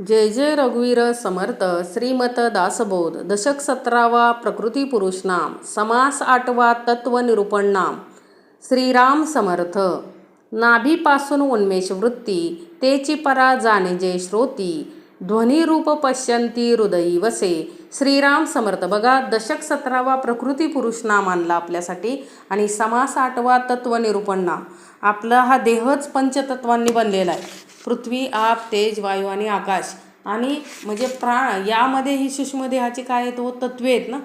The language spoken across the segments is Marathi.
जय जय रघुवीर समर्थ श्रीमत दासबोध दशक 17वा प्रकृती पुरुष नाम समास 8वा तत्व निरूपण नाम श्रीराम समर्थ नाभीपासून उन्मेष वृत्ती तेची परा जाणे जे श्रोती ध्वनी रूप पश्यंती हृदयी वसे. श्रीराम समर्थ. बघा, दशक 17वा प्रकृती पुरुष नाम आणला आपल्यासाठी आणि समास 8वा तत्व निरूपण नाम. आपला हा देहच पंचतत्वांनी बनलेला आहे. पृथ्वी, आप, तेज, वायू आणि आकाश आणि म्हणजे प्राण. यामध्ये ही सूक्ष्म देहाची काय आहेत हो, तत्वे आहेत ना.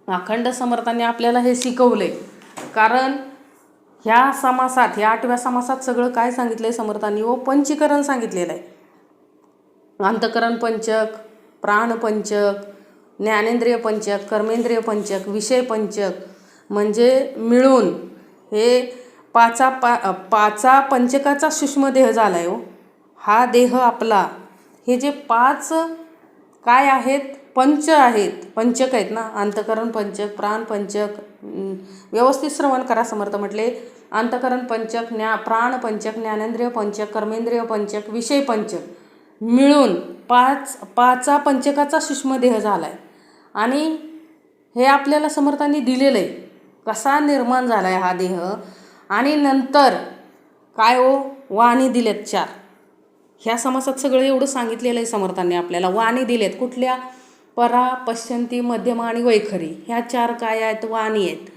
अखंड समर्थांनी आपल्याला हे शिकवले. कारण ह्या समासात, ह्या 8व्या समासात सगळं काय सांगितलंय समर्थांनी हो, पंचीकरण सांगितलेलं आहे. अंतकरण पंचक, प्राण पंचक, ज्ञानेंद्रिय पंचक, कर्मेंद्रिय पंचक, विषय पंचक म्हणजे मिळून हे पाचा पंचकाचा सूक्ष्म देह झाला आहे हो. हा देह आपला, हे जे 5 काय आहेत, पंच आहेत, पंचक आहेत ना. अंतकरण पंचक, प्राण पंचक, व्यवस्थित श्रवण करा. समर्थ म्हटले अंतकरण पंचक, प्राण पंचक, ज्ञानेंद्रिय पंचक, कर्मेंद्रिय पंचक, विषय पंचक मिळून पाचा पंचकाचा सूक्ष्म देह झाला आहे. आणि हे आपल्याला समर्थांनी दिलेलं आहे, कसा निर्माण झाला आहे हा देह. आणि नंतर काय हो, वाणी दिलेत 4. ह्या समासात सगळं एवढं सांगितलेलं आहे समर्थांनी आपल्याला. वाणी दिलेत कुठल्या, परा, पश्यंती, मध्यमा आणि वैखरी. ह्या 4 काय आहेत, वाणी आहेत.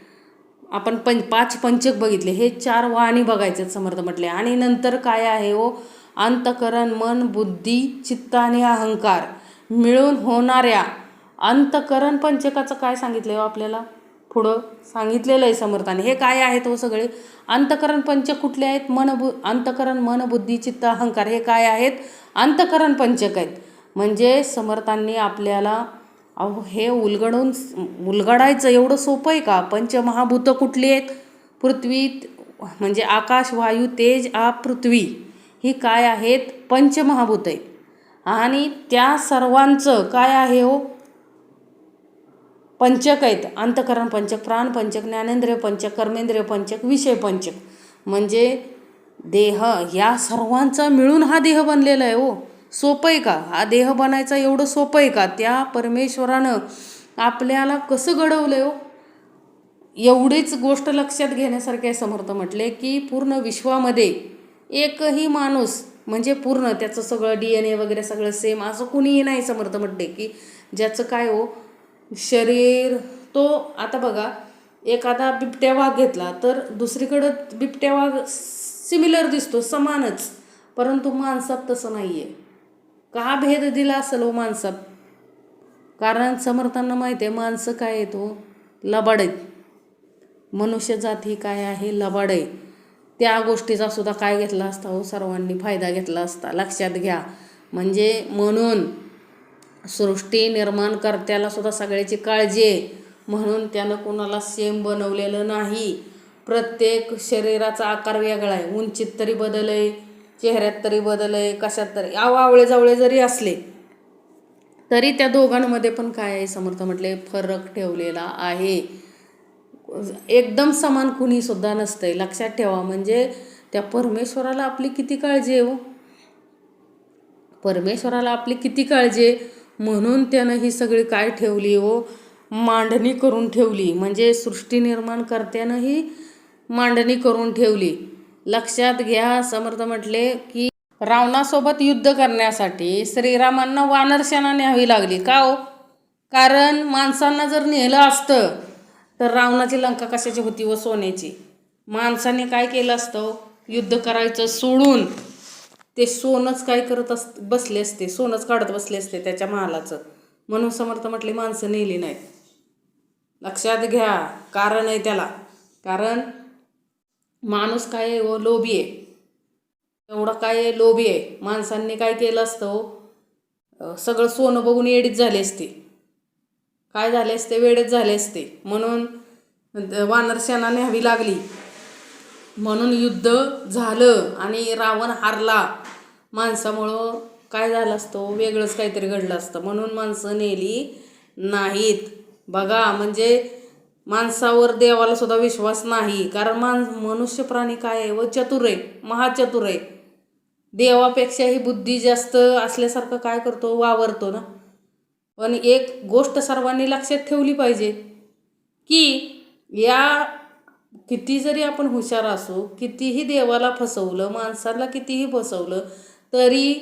आपण 5 पंचक बघितले, हे 4 वाणी बघायचे समर्थ म्हटले. आणि नंतर काय आहे हो, अंतकरण, मन, बुद्धी, चित्त आणि अहंकार मिळून होणाऱ्या अंतकरण पंचकाचं काय सांगितलं हो आपल्याला, पुढं सांगितलेलं आहे समर्थाने. हे काय आहेत हो सगळे अंतकरण पंचक कुठले आहेत, अंतकरण, मन, बुद्धी, चित्त, अहंकार. हे काय आहेत, अंतकरण पंचक आहेत. म्हणजे समर्थांनी आपल्याला हे उलगडायचं एवढं सोपं आहे का. पंचमहाभूतं कुठली आहेत, पृथ्वी म्हणजे आकाश, वायू, तेज, आप, पृथ्वी ही काय आहेत, पंचमहाभूत आहेत. आणि त्या सर्वांचं काय आहे हो, पंचक आहेत. अंतकरण पंचक, प्राण पंचक, ज्ञानेंद्रिय पंचक, कर्मेंद्रिय पंचक, विषय पंचक. म्हणजे देह या सर्वांचा मिळून हा देह बनलेला आहे हो. सोपं आहे का हा देह बनायचा, एवढं सोपं आहे का. त्या परमेश्वरानं आपल्याला कसं घडवलं हो, एवढीच गोष्ट लक्षात घेण्यासारखी आहे. समर्थ म्हटले की पूर्ण विश्वामध्ये एकही माणूस म्हणजे पूर्ण त्याचं सगळं DNA वगैरे सगळं सेम असं कुणीही नाही. समर्थ म्हटले की ज्याचं काय हो शरीर, तो आता बघा एखादा बिबट्या वाघ घेतला तर दुसरीकडं बिबट्या वाघ सिमिलर दिसतो, समानच. परंतु माणसात तसं नाही आहे. का भेद दिला असेल हो माणसात, कारण समर्थांना माहिती आहे माणसं काय आहे तो लबाड आहेत. मनुष्य जात ही काय आहे, लबाड आहे. त्या गोष्टीचा सुद्धा काय घेतला असता हो, सर्वांनी फायदा घेतला असता. लक्षात घ्या. म्हणजे म्हणून सृष्टी निर्माण करत्याला सुद्धा सगळ्याची काळजी आहे. म्हणून त्यानं कोणाला सेम बनवलेलं नाही. प्रत्येक शरीराचा आकार वेगळा आहे. उंचीत तरी बदल आहे, चेहऱ्यात तरी बदल आहे, कशात तरी आवळे जावळे जरी असले तरी त्या दोघांमध्ये पण काय आहे समर्थ म्हटले फरक ठेवलेला आहे. एकदम समान कुणी सुद्धा नसतंय. लक्षात ठेवा. म्हणजे त्या परमेश्वराला आपली किती काळजी आहे हो, परमेश्वराला आपली किती काळजी आहे. म्हणून त्यानं ही सगळी काय ठेवली हो, मांडणी करून ठेवली. म्हणजे सृष्टी निर्माण करत्यानं ही मांडणी करून ठेवली. लक्षात घ्या. समर्थ म्हटले की रावणासोबत युद्ध करण्यासाठी श्रीरामांना वानरसेना न्यावी लागली. का हो, कारण माणसांना जर नेलं असतं तर रावणाची लंका कशाची होती व सोन्याची. माणसाने काय केलं असतं, युद्ध करायचं सोडून ते सोनंच काय करत बसले असते, सोनंच काढत बसले असते त्याच्या महालाचं. म्हणून समर्थ म्हटले माणसं नेली नाहीत. लक्षात घ्या. कारण आहे त्याला. कारण माणूस काय आहे हो, लोभी आहे. एवढं काय आहे, लोभी आहे. माणसांनी काय केलं असतं हो, सगळं सोनं बघून येडीच झाले असते. काय झाले असते, वेडेच झाले असते. म्हणून वानरसेना न्यावी लागली. म्हणून युद्ध झालं आणि रावण हारला. माणसामुळं काय झालं असतं, वेगळंच काहीतरी घडलं असतं. म्हणून माणसं नेली नाहीत. बघा, म्हणजे माणसावर देवाला सुद्धा विश्वास नाही. कारण मनुष्य प्राणी काय आहे व चतुर आहे, महाचतुर आहे. देवापेक्षाही बुद्धी जास्त असल्यासारखं काय करतो, वावरतो ना. पण एक गोष्ट सर्वांनी लक्षात ठेवली पाहिजे की या किती जरी आपण हुशार असू, कितीही देवाला फसवलं, माणसाला कितीही फसवलं, तरी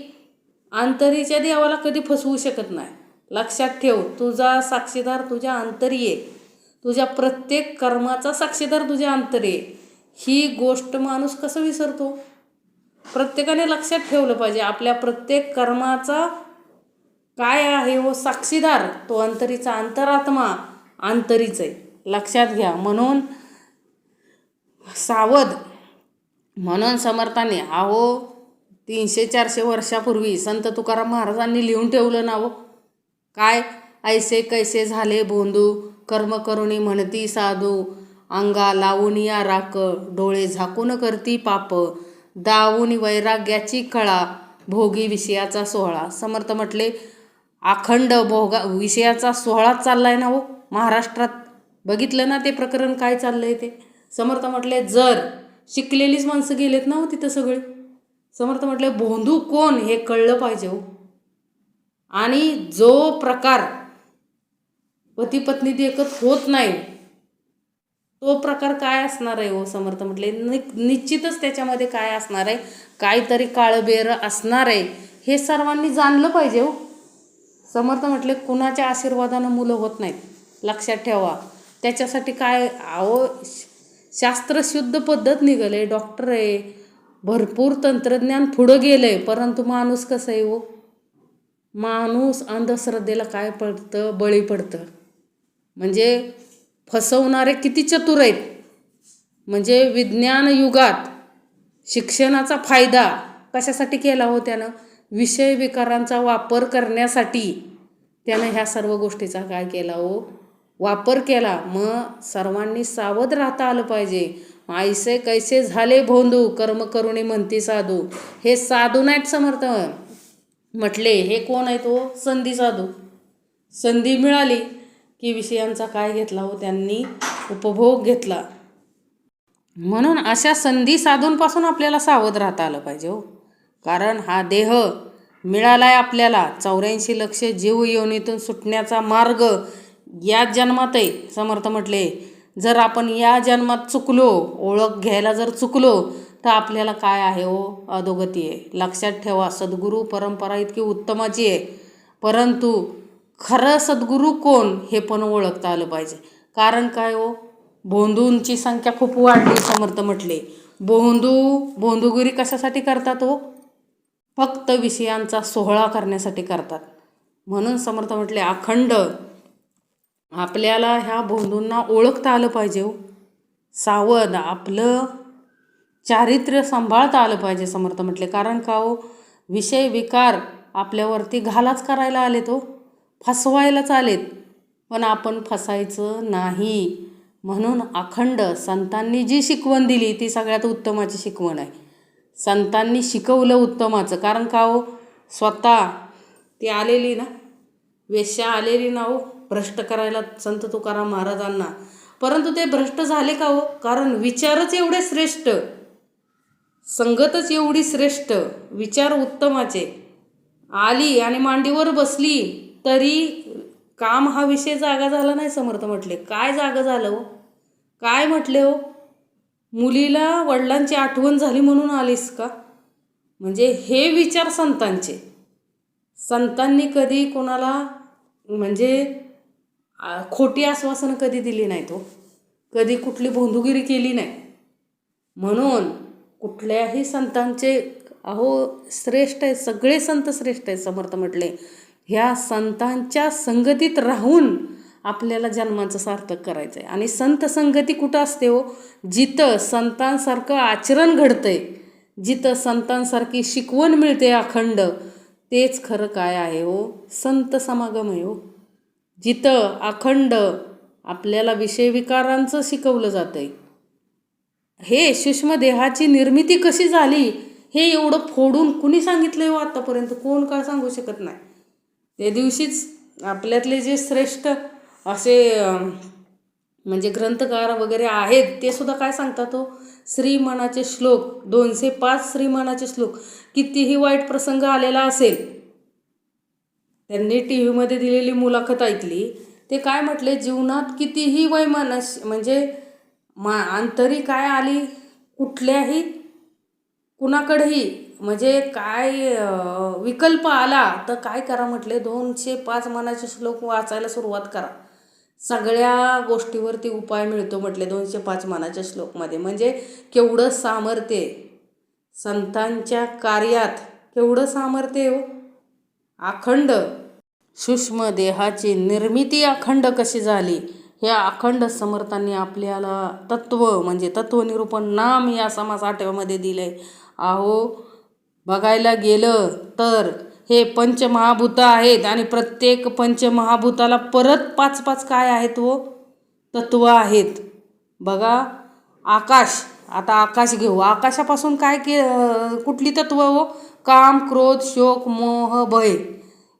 अंतरीच्या देवाला कधी फसवू शकत नाही. लक्षात ठेव, तुझा साक्षीदार तुझ्या अंतरी आहे. तुझ्या प्रत्येक कर्माचा साक्षीदार तुझ्या अंतरी आहे. ही गोष्ट माणूस कसं विसरतो? प्रत्येकाने लक्षात ठेवलं पाहिजे, आपल्या प्रत्येक कर्माचा काय आहे हो साक्षीदार, तो अंतरीचा अंतरात्मा अंतरीच आहे. लक्षात घ्या. म्हणून सावध. म्हणून समर्थाने 300-400 वर्षापूर्वी संत तुकाराम महाराजांनी लिहून ठेवलं ना हो, काय, ऐसे कैसे झाले भोंदू, कर्म करुणी म्हणती साधू, अंगा लावून या राख, डोळे झाकून करती पाप, दावून वैराग्याची कळा, भोगी विषयाचा सोहळा. समर्थ म्हटले अखंड विषयाचा सोहळा चाललाय ना हो महाराष्ट्रात. बघितलं ना ते प्रकरण काय चाललंय ते. समर्थ म्हटले जर शिकलेलीच माणसं गेलेत ना हो तिथं सगळे. समर्थ म्हटले भोंदू कोण हे कळलं पाहिजे हो. आणि जो प्रकार पती पत्नी देखत होत नाही, तो प्रकार काय असणार आहे हो. समर्थ म्हटले निश्चितच त्याच्यामध्ये काय असणार आहे, काहीतरी काळबेर असणार आहे, हे सर्वांनी जाणलं पाहिजे हो. समर्थ म्हटले कुणाच्या आशीर्वादानं मुलं होत नाहीत, लक्षात ठेवा. त्याच्यासाठी काय शास्त्रशुद्ध पद्धत निघाले, डॉक्टर आहे, भरपूर तंत्रज्ञान पुढं गेलं आहे. परंतु माणूस कसं आहे हो, माणूस अंधश्रद्धेला काय पडतं, बळी पडतं. म्हणजे फसवणारे किती चतुर आहेत. म्हणजे विज्ञान युगात शिक्षणाचा फायदा कशासाठी केला हो त्यानं, विषय विकारांचा वापर करण्यासाठी त्यानं ह्या सर्व गोष्टीचा काय केला हो, वापर केला. मग सर्वांनी सावध राहता आलं पाहिजे. ऐसे कैसे झाले भोंदू, कर्म करुणी म्हणती साधू. हे साधू नाहीत समर्थ म्हटले, हे कोण आहेत हो, संधी साधू. संधी मिळाली की विषयांचा काय घेतला हो त्यांनी, उपभोग घेतला. म्हणून अशा संधी साधूंपासून आपल्याला सावध राहता आलं पाहिजे हो. कारण हा देह मिळालाय आपल्याला, 84 लक्ष जीव योनीतून सुटण्याचा मार्ग या जन्मात आहे. समर्थ म्हटले जर आपण या जन्मात चुकलो, ओळख घ्यायला जर चुकलो, तर आपल्याला काय आहे हो, अधोगती आहे. लक्षात ठेवा. सद्गुरू परंपरा इतकी उत्तमाची आहे, परंतु खरं सद्गुरू कोण हे पण ओळखता आलं पाहिजे. कारण काय हो, भोंदूंची संख्या खूप वाढली. समर्थ म्हटले भोंदूगिरी कशासाठी करतात हो, फक्त विषयांचा सोहळा करण्यासाठी करतात. म्हणून समर्थ म्हटले अखंड आपल्याला ह्या भोंदूंना ओळखता आलं पाहिजे हो. सावध आपलं चारित्र्य सांभाळता आलं पाहिजे. समर्थ म्हटले कारण का हो, विषय विकार आपल्यावरती घालाच करायला आलेत हो, फसवायलाच आलेत. पण आपण फसायचं नाही. म्हणून अखंड संतांनी जी शिकवण दिली ती सगळ्यात उत्तमाची शिकवण आहे. संतांनी शिकवलं उत्तमाचं. कारण का हो, स्वतः ती आलेली ना, वेश्या आलेली ना हो भ्रष्ट करायला संत तुकाराम महाराजांना. परंतु ते भ्रष्ट झाले का हो, कारण विचारच एवढे श्रेष्ठ, संगतच एवढी श्रेष्ठ, विचार उत्तमाचे. आली आणि मांडीवर बसली तरी काम हा विषय जागा झाला नाही. समर्थ म्हटले काय जागा झालं हो, काय म्हटले हो, मुलीला वडिलांची आठवण झाली म्हणून आलीस का. म्हणजे हे विचार संतांचे. संतांनी कधी कोणाला म्हणजे खोटी आश्वासनं कधी दिली नाहीत हो, कधी कुठली भोंदूगिरी केली नाही. म्हणून कुठल्याही संतांचे श्रेष्ठ आहे, सगळे संत श्रेष्ठ आहेत. समर्थ म्हटले ह्या संतांच्या संगतीत राहून आपल्याला जन्माचं सार्थक करायचं आहे. आणि संत संगती कुठं असते हो, जिथं संतांसारखं आचरण घडतंय, जिथं संतांसारखी शिकवण मिळते अखंड, तेच खरं काय आहे हो, संत समागम आहे हो. जिथं अखंड आपल्याला विषय विकारांचं शिकवलं जातं आहे. हे सूक्ष्म देहाची निर्मिती कशी झाली हे एवढं फोडून कुणी सांगितलं हो आत्तापर्यंत, कोण काय सांगू शकत नाही. त्या दिवशीच आपल्यातले जे श्रेष्ठ असे म्हणजे ग्रंथकार वगैरे आहेत ते सुद्धा काय सांगतात हो, श्रीमनाचे श्लोक, 205 श्रीमनाचे श्लोक. कितीही वाईट प्रसंग आलेला असेल, त्यांनी टी व्हीमध्ये दिलेली मुलाखत ऐकली. ते काय म्हटले, जीवनात कितीही वैमनस्य म्हणजे अंतरी काय आली, कुठल्याही कुणाकडेही म्हणजे काय विकल्प आला तर काय करा म्हटले, 205 मनाचे श्लोक वाचायला सुरुवात करा. सगळ्या गोष्टीवरती उपाय मिळतो म्हटले 205 मनाच्या श्लोकमध्ये. म्हणजे केवढं सामर्थ्य संतांच्या कार्यात, केवढं सामर्थ्य हो. अखंड सूक्ष्म देहाची निर्मिती अखंड कशी झाली, ह्या अखंड समर्थांनी आपल्याला तत्व म्हणजे तत्वनिरूपण नाम या समास 8व्यामध्ये दिलंय. अहो बघायला गेलं तर हे पंचमहाभूत आहेत आणि प्रत्येक पंचमहाभूताला परत 5-5 काय आहेत व तत्व आहेत. बघा आकाश, आता आकाश घेऊ. आकाशापासून काय कुठली तत्व हो, काम, क्रोध, शोक, मोह, भय,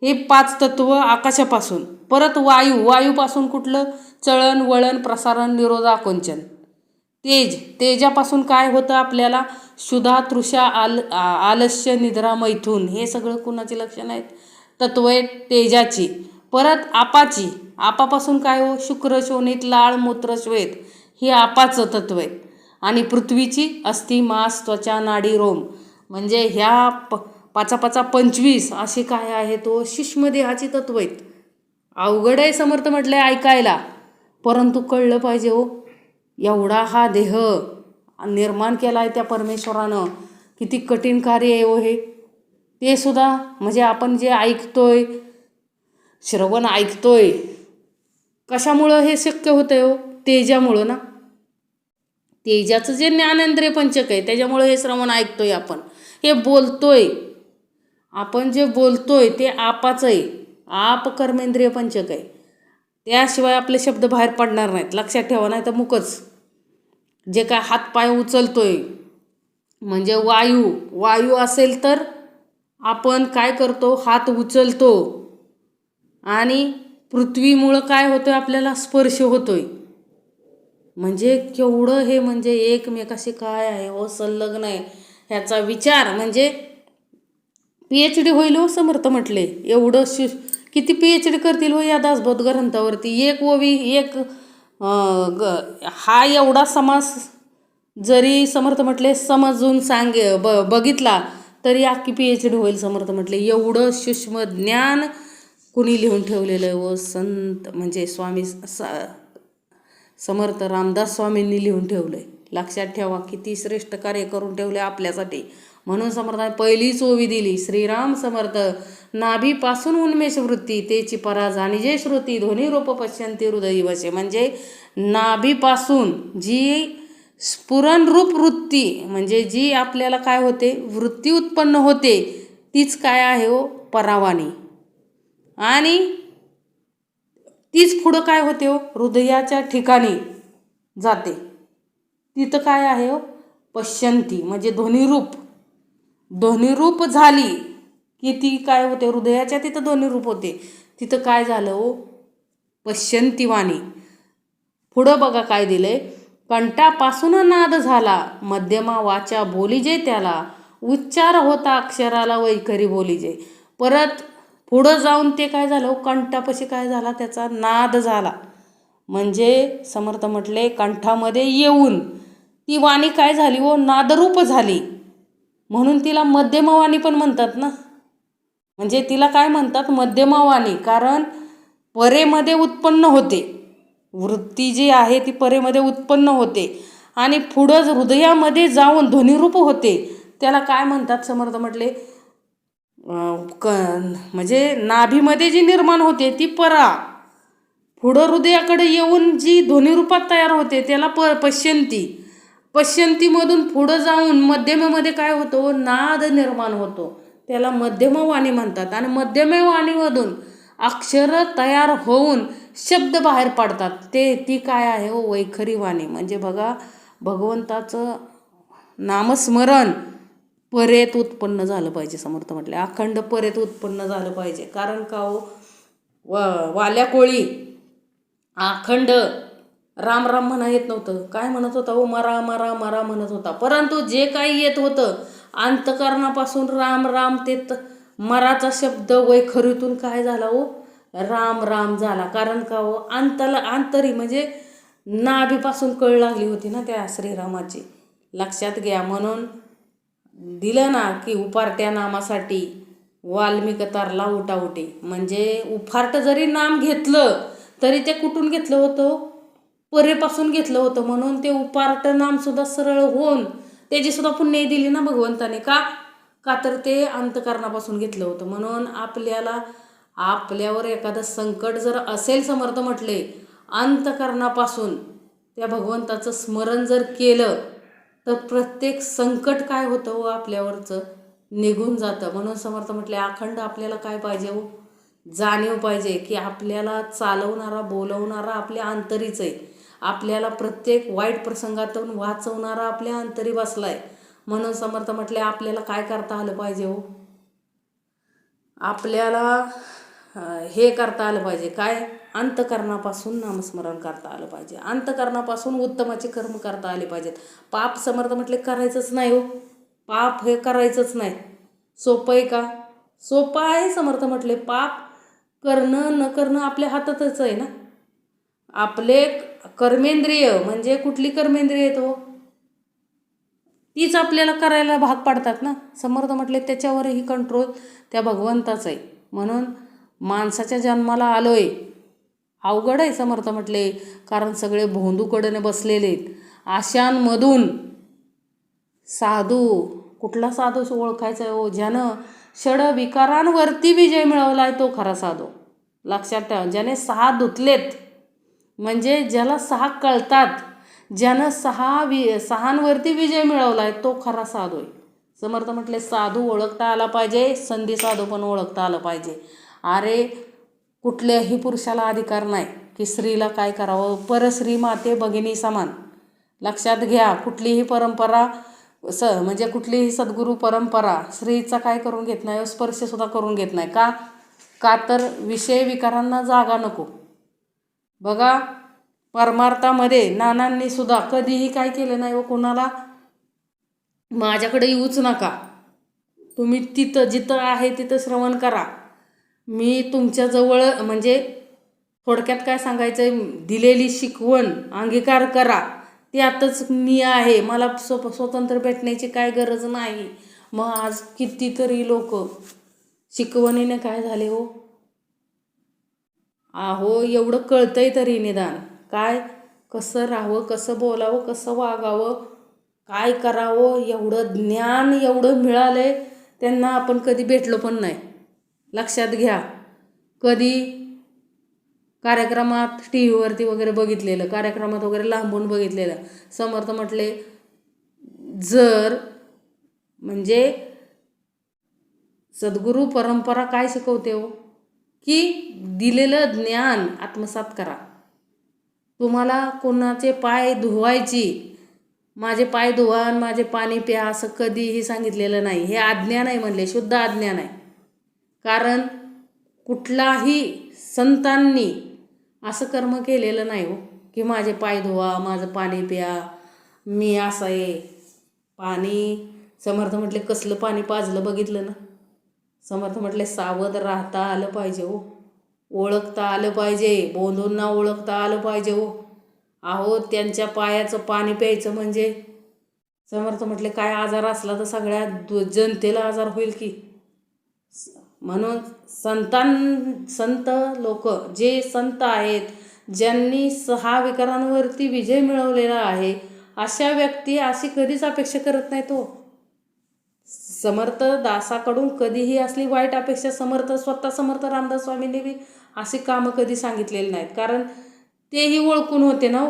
हे 5 तत्व आकाशापासून. परत वायू, वायूपासून कुठलं, चळण, वळण, प्रसारण, निरोध, आकुंचन. तेज, तेजापासून काय होतं आपल्याला, क्षुधा, तृषा, आलस्य, निद्रा, मैथून. हे सगळं कुणाची लक्षणं आहेत, तत्व आहेत तेजाची. परत आपाची, आपापासून काय हो, शुक्र, शोणित, लाळ, मूत्र, श्वेत, हे आपाचं तत्व आहे. आणि पृथ्वीची अस्थि, मांस, त्वचा, नाडी, रोम. म्हणजे ह्या 5-5-25 असे काय आहेत तो सूक्ष्म देहाची तत्व आहेत. अवघड आहे समर्थ म्हटलंय ऐकायला, परंतु कळलं पाहिजे हो. एवढा हा देह निर्माण केला आहे त्या परमेश्वरानं, किती कठीण कार्य आहे हो हे. ते सुद्धा म्हणजे आपण जे ऐकतोय, श्रवण ऐकतोय, कशामुळं हे शक्य होतंय हो, तेजामुळं ना. तेजाचं जे ज्ञानेंद्रिय पंचक आहे त्याच्यामुळं हे श्रवण ऐकतोय आपण, हे बोलतोय. आपण जे बोलतोय ते आपाचं आहे, आप कर्मेंद्रिय पंचक आहे. त्याशिवाय आपले शब्द बाहेर पडणार नाहीत, लक्षात ठेवा. नाही तर मुकच. जे काय हातपाय उचलतोय म्हणजे वायू, वायू असेल तर आपण काय करतो, हात उचलतो. आणि पृथ्वीमुळं काय होतोय, आपल्याला स्पर्श होतोय. म्हणजे केवढं हे म्हणजे एकमेकाशी काय आहे हो, संलग्न आहे. ह्याचा विचार म्हणजे PhD होईल हो समर्थ म्हटले. एवढं किती PhD करतील हो या दासबोध ग्रंथावरती. एक ओवी, एक हा एवढा समास जरी समर्थ म्हटले समजून बघितला तरी अख्खी PhD होईल समर्थ म्हटले. एवढं सूक्ष्म ज्ञान कुणी लिहून ठेवलेलं आहे व संत म्हणजे स्वामी समर्थ रामदास स्वामींनी लिहून ठेवलं आहे. लक्षात ठेवा, किती श्रेष्ठ कार्य करून ठेवले आपल्यासाठी. म्हणून समर्थाने पहिलीच ओवी दिली, श्रीराम समर्थ. नाभीपासून उन्मेष वृत्ती तेची पराज आणि जे श्रुती ध्वनी रूप पश्यंती हृदयी वशे. म्हणजे नाभीपासून जी स्फुरणरूप वृत्ती म्हणजे जी आपल्याला काय होते, वृत्ती उत्पन्न होते, तीच काय आहे हो, परावाणी. आणि तीच पुढं काय होते हो, हृदयाच्या ठिकाणी जाते. तिथं काय आहे हो, पश्यंती म्हणजे ध्वनिरूप. ध्वनिरूप झाली की ती काय होते, हृदयाच्या तिथं ध्वनिरूप होते. तिथं काय झालं हो, पश्यंती वाणी. पुढं बघा काय दिलंय, कंठापासून नाद झाला, मध्यमा वाचा बोलीजे त्याला, उच्चार होता अक्षराला वैखरी बोलीजे. परत पुढं जाऊन ते काय झालं, कंठापाशी काय झाला, त्याचा नाद झाला. म्हणजे समर्थ म्हटले कंठामध्ये येऊन ती वाणी काय झाली हो, नादरूप झाली. म्हणून तिला मध्यमवाणी पण म्हणतात ना. म्हणजे तिला काय म्हणतात, मध्यमवाणी. कारण परेमध्ये उत्पन्न होते, वृत्ती जी आहे ती परेमध्ये उत्पन्न होते आणि पुढं हृदयामध्ये जाऊन ध्वनिरूप होते. त्याला काय म्हणतात समर्थ म्हटले, म्हणजे नाभीमध्ये जी निर्माण होते ती परा, पुढं हृदयाकडे येऊन जी ध्वनिरूपात तयार होते त्याला पश्यंती. पश्यंतीमधून पुढं जाऊन मध्यमेमध्ये काय होतं, नाद निर्माण होतो, त्याला मध्यमवाणी म्हणतात. आणि मध्यमवाणीमधून अक्षर तयार होऊन शब्द बाहेर पडतात, ती काय आहे हो, वैखरी वाणी. म्हणजे बघा, भगवंताचं नामस्मरण परेत उत्पन्न झालं पाहिजे समर्थ म्हटले, अखंड परेत उत्पन्न झालं पाहिजे. कारण का हो, वाल्या कोळी अखंड राम राम म्हणा येत नव्हतं. काय म्हणत होता? ओ मरा मरा मरा म्हणत होता. परंतु जे काही येत होतं अंतकरणापासून राम राम ते मराचा शब्द वैखरीतून काय झाला हो? राम राम झाला. कारण का हो? अंतरी म्हणजे नाभीपासून कळ लागली होती ना त्या श्रीरामाची. लक्षात घ्या. म्हणून दिलं ना की उपारट्या नामासाठी वाल्मिक तारला उठाउठी. म्हणजे उफारट जरी नाम घेतलं तरी ते कुठून घेतलं होतं? परेपासून घेतलं होतं. म्हणून ते उपार्ट नामसुद्धा सरळ होऊन त्याचीसुद्धा पुण्य दिली ना भगवंताने. का तर ते अंतकरणापासून घेतलं होतं. म्हणून आपल्यावर एखादं संकट जर असेल समर्थ म्हटले अंतकरणापासून त्या भगवंताचं स्मरण जर केलं तर प्रत्येक संकट काय होतं हो आपल्यावरचं निघून जातं. म्हणून समर्थ म्हटले अखंड आपल्याला काय पाहिजे हो? जाणीव पाहिजे की आपल्याला चालवणारा बोलवणारा आपल्या अंतरीच आहे. आपल्याला प्रत्येक वाईट प्रसंगातून वाचवणारा आपल्या अंतरी बसलाय. म्हणून समर्थ म्हटले आपल्याला काय करता आलं पाहिजे हो? आपल्याला हे करता आलं पाहिजे. काय? अंतकरणापासून नामस्मरण करता आलं पाहिजे. अंतकरणापासून उत्तमाचे कर्म करता आले पाहिजेत. पाप समर्थ म्हटले करायचंच नाही हो. पाप हे करायचंच नाही. सोपं आहे का? सोपं आहे समर्थ म्हटले. पाप करणं न करणं आपल्या हातातच आहे ना. आपले कर्मेंद्रिय म्हणजे कुठली कर्मेंद्रिय आहेत हो? तीच आपल्याला करायला भाग पाडतात ना. समर्थ म्हटले त्याच्यावरही कंट्रोल त्या भगवंताच आहे. म्हणून माणसाच्या जन्माला आलोय अवघड आहे समर्थ म्हटले. कारण सगळे भोंदूकडे बसलेले आहेत. आशांमधून साधू, कुठला साधू ओळखायचा आहे हो? ज्यानं षड विकारांवरती विजय मिळवलाय तो खरा साधू. लक्षात ठेवा. ज्याने 6 धुतलेत म्हणजे ज्याला 6 कळतात, ज्यानं 6वरती विजय मिळवलाय तो खरा साधू आहे. समर्थ म्हटले साधू ओळखता आला पाहिजे, संधी साधू पण ओळखता आलं पाहिजे. अरे कुठल्याही पुरुषाला अधिकार नाही की स्त्रीला काय करावं. परस्त्री माते भगिनी समान. लक्षात घ्या. कुठलीही परंपरा म्हणजे कुठलीही सद्गुरू परंपरा स्त्रीचा काय करून घेत नाही, स्पर्शसुद्धा करून घेत नाही. का तर विषय विकारांना जागा नको. बघा परमार्थामध्ये नानांनी सुद्धा कधीही काय केलं नाही व कोणाला माझ्याकडे येऊच नका, तुम्ही जिथं आहे तिथं श्रवण करा, मी तुमच्याजवळ म्हणजे थोडक्यात काय सांगायचं आहे, दिलेली शिकवण अंगीकार करा, त्यातच मी आहे, मला स्वतंत्र भेटण्याची काय गरज नाही. मग आज कितीतरी लोक शिकवणीने काय झाले हो? आहो एवढं कळतंय तरी निदान काय कसं राहावं, कसं बोलावं, कसं वागावं, काय करावं एवढं ज्ञान एवढं मिळालंय त्यांना. आपण कधी भेटलो पण नाही. लक्षात घ्या. कधी कार्यक्रमात टी व्हीवरती वगैरे बघितलेलं, कार्यक्रमात वगैरे लांबून बघितलेलं. समर्थ म्हटले जर म्हणजे सद्गुरू परंपरा काय शिकवते हो की दिलेलं ज्ञान आत्मसात करा. तुम्हाला कोणाचे पाय धुवायची, माझे पाय धुवा आणि माझे पाणी प्या असं कधीही सांगितलेलं नाही. हे अज्ञान आहे म्हणले, शुद्ध अज्ञान आहे. कारण कुठलाही संतांनी असं कर्म केलेलं नाही हो की माझे पाय धुवा, माझं पाणी प्या, मी असं आहे. पाणी समर्थ म्हटले कसलं पाणी पाजलं बघितलं ना. समर्थ म्हटले सावध राहता आलं पाहिजे हो, ओळखता आलं पाहिजे, बोंधूंना ओळखता आलं पाहिजे हो. अहो त्यांच्या पायाचं पाणी प्यायचं म्हणजे समर्थ म्हटले काय आजार असला तर सगळ्या जनतेला आजार होईल की. म्हणून संत लोक जे संत आहेत, ज्यांनी 6 विकारांवरती विजय मिळवलेला आहे, अशा व्यक्ती अशी कधीच अपेक्षा करत नाही तो. समर्थ दासाकडून कधीही असली वाईट अपेक्षा स्वतः समर्थ रामदास स्वामींनी बी अशी कामं कधी सांगितलेली नाहीत. कारण तेही ओळखून होते ना.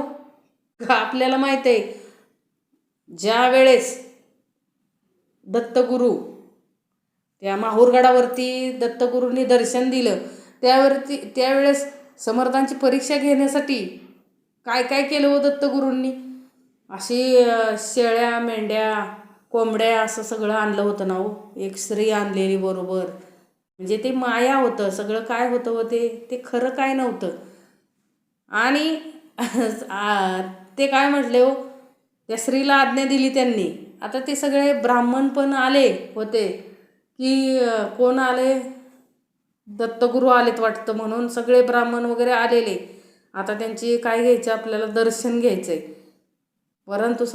आपल्याला माहीत आहे ज्या वेळेस दत्तगुरू त्या माहूरगडावरती दत्तगुरूंनी दर्शन दिलं त्यावेळेस समर्थांची परीक्षा घेण्यासाठी काय काय केलं हो दत्तगुरूंनी. अशी शेळ्या, मेंढ्या, कोंबड्या असं सगळं आणलं होतं ना हो. एक स्त्री आणलेली बरोबर. म्हणजे ते माया होतं सगळं. काय होतं व ते खरं काय नव्हतं. आणि ते काय म्हटले हो, त्या स्त्रीला आज्ञा दिली त्यांनी. आता ते सगळे ब्राह्मण पण आले होते की कोण आले, दत्तगुरू आलेत वाटतं, म्हणून सगळे ब्राह्मण वगैरे आलेले. आता त्यांची काय घ्यायचं, आपल्याला दर्शन घ्यायचं आहे. परंतु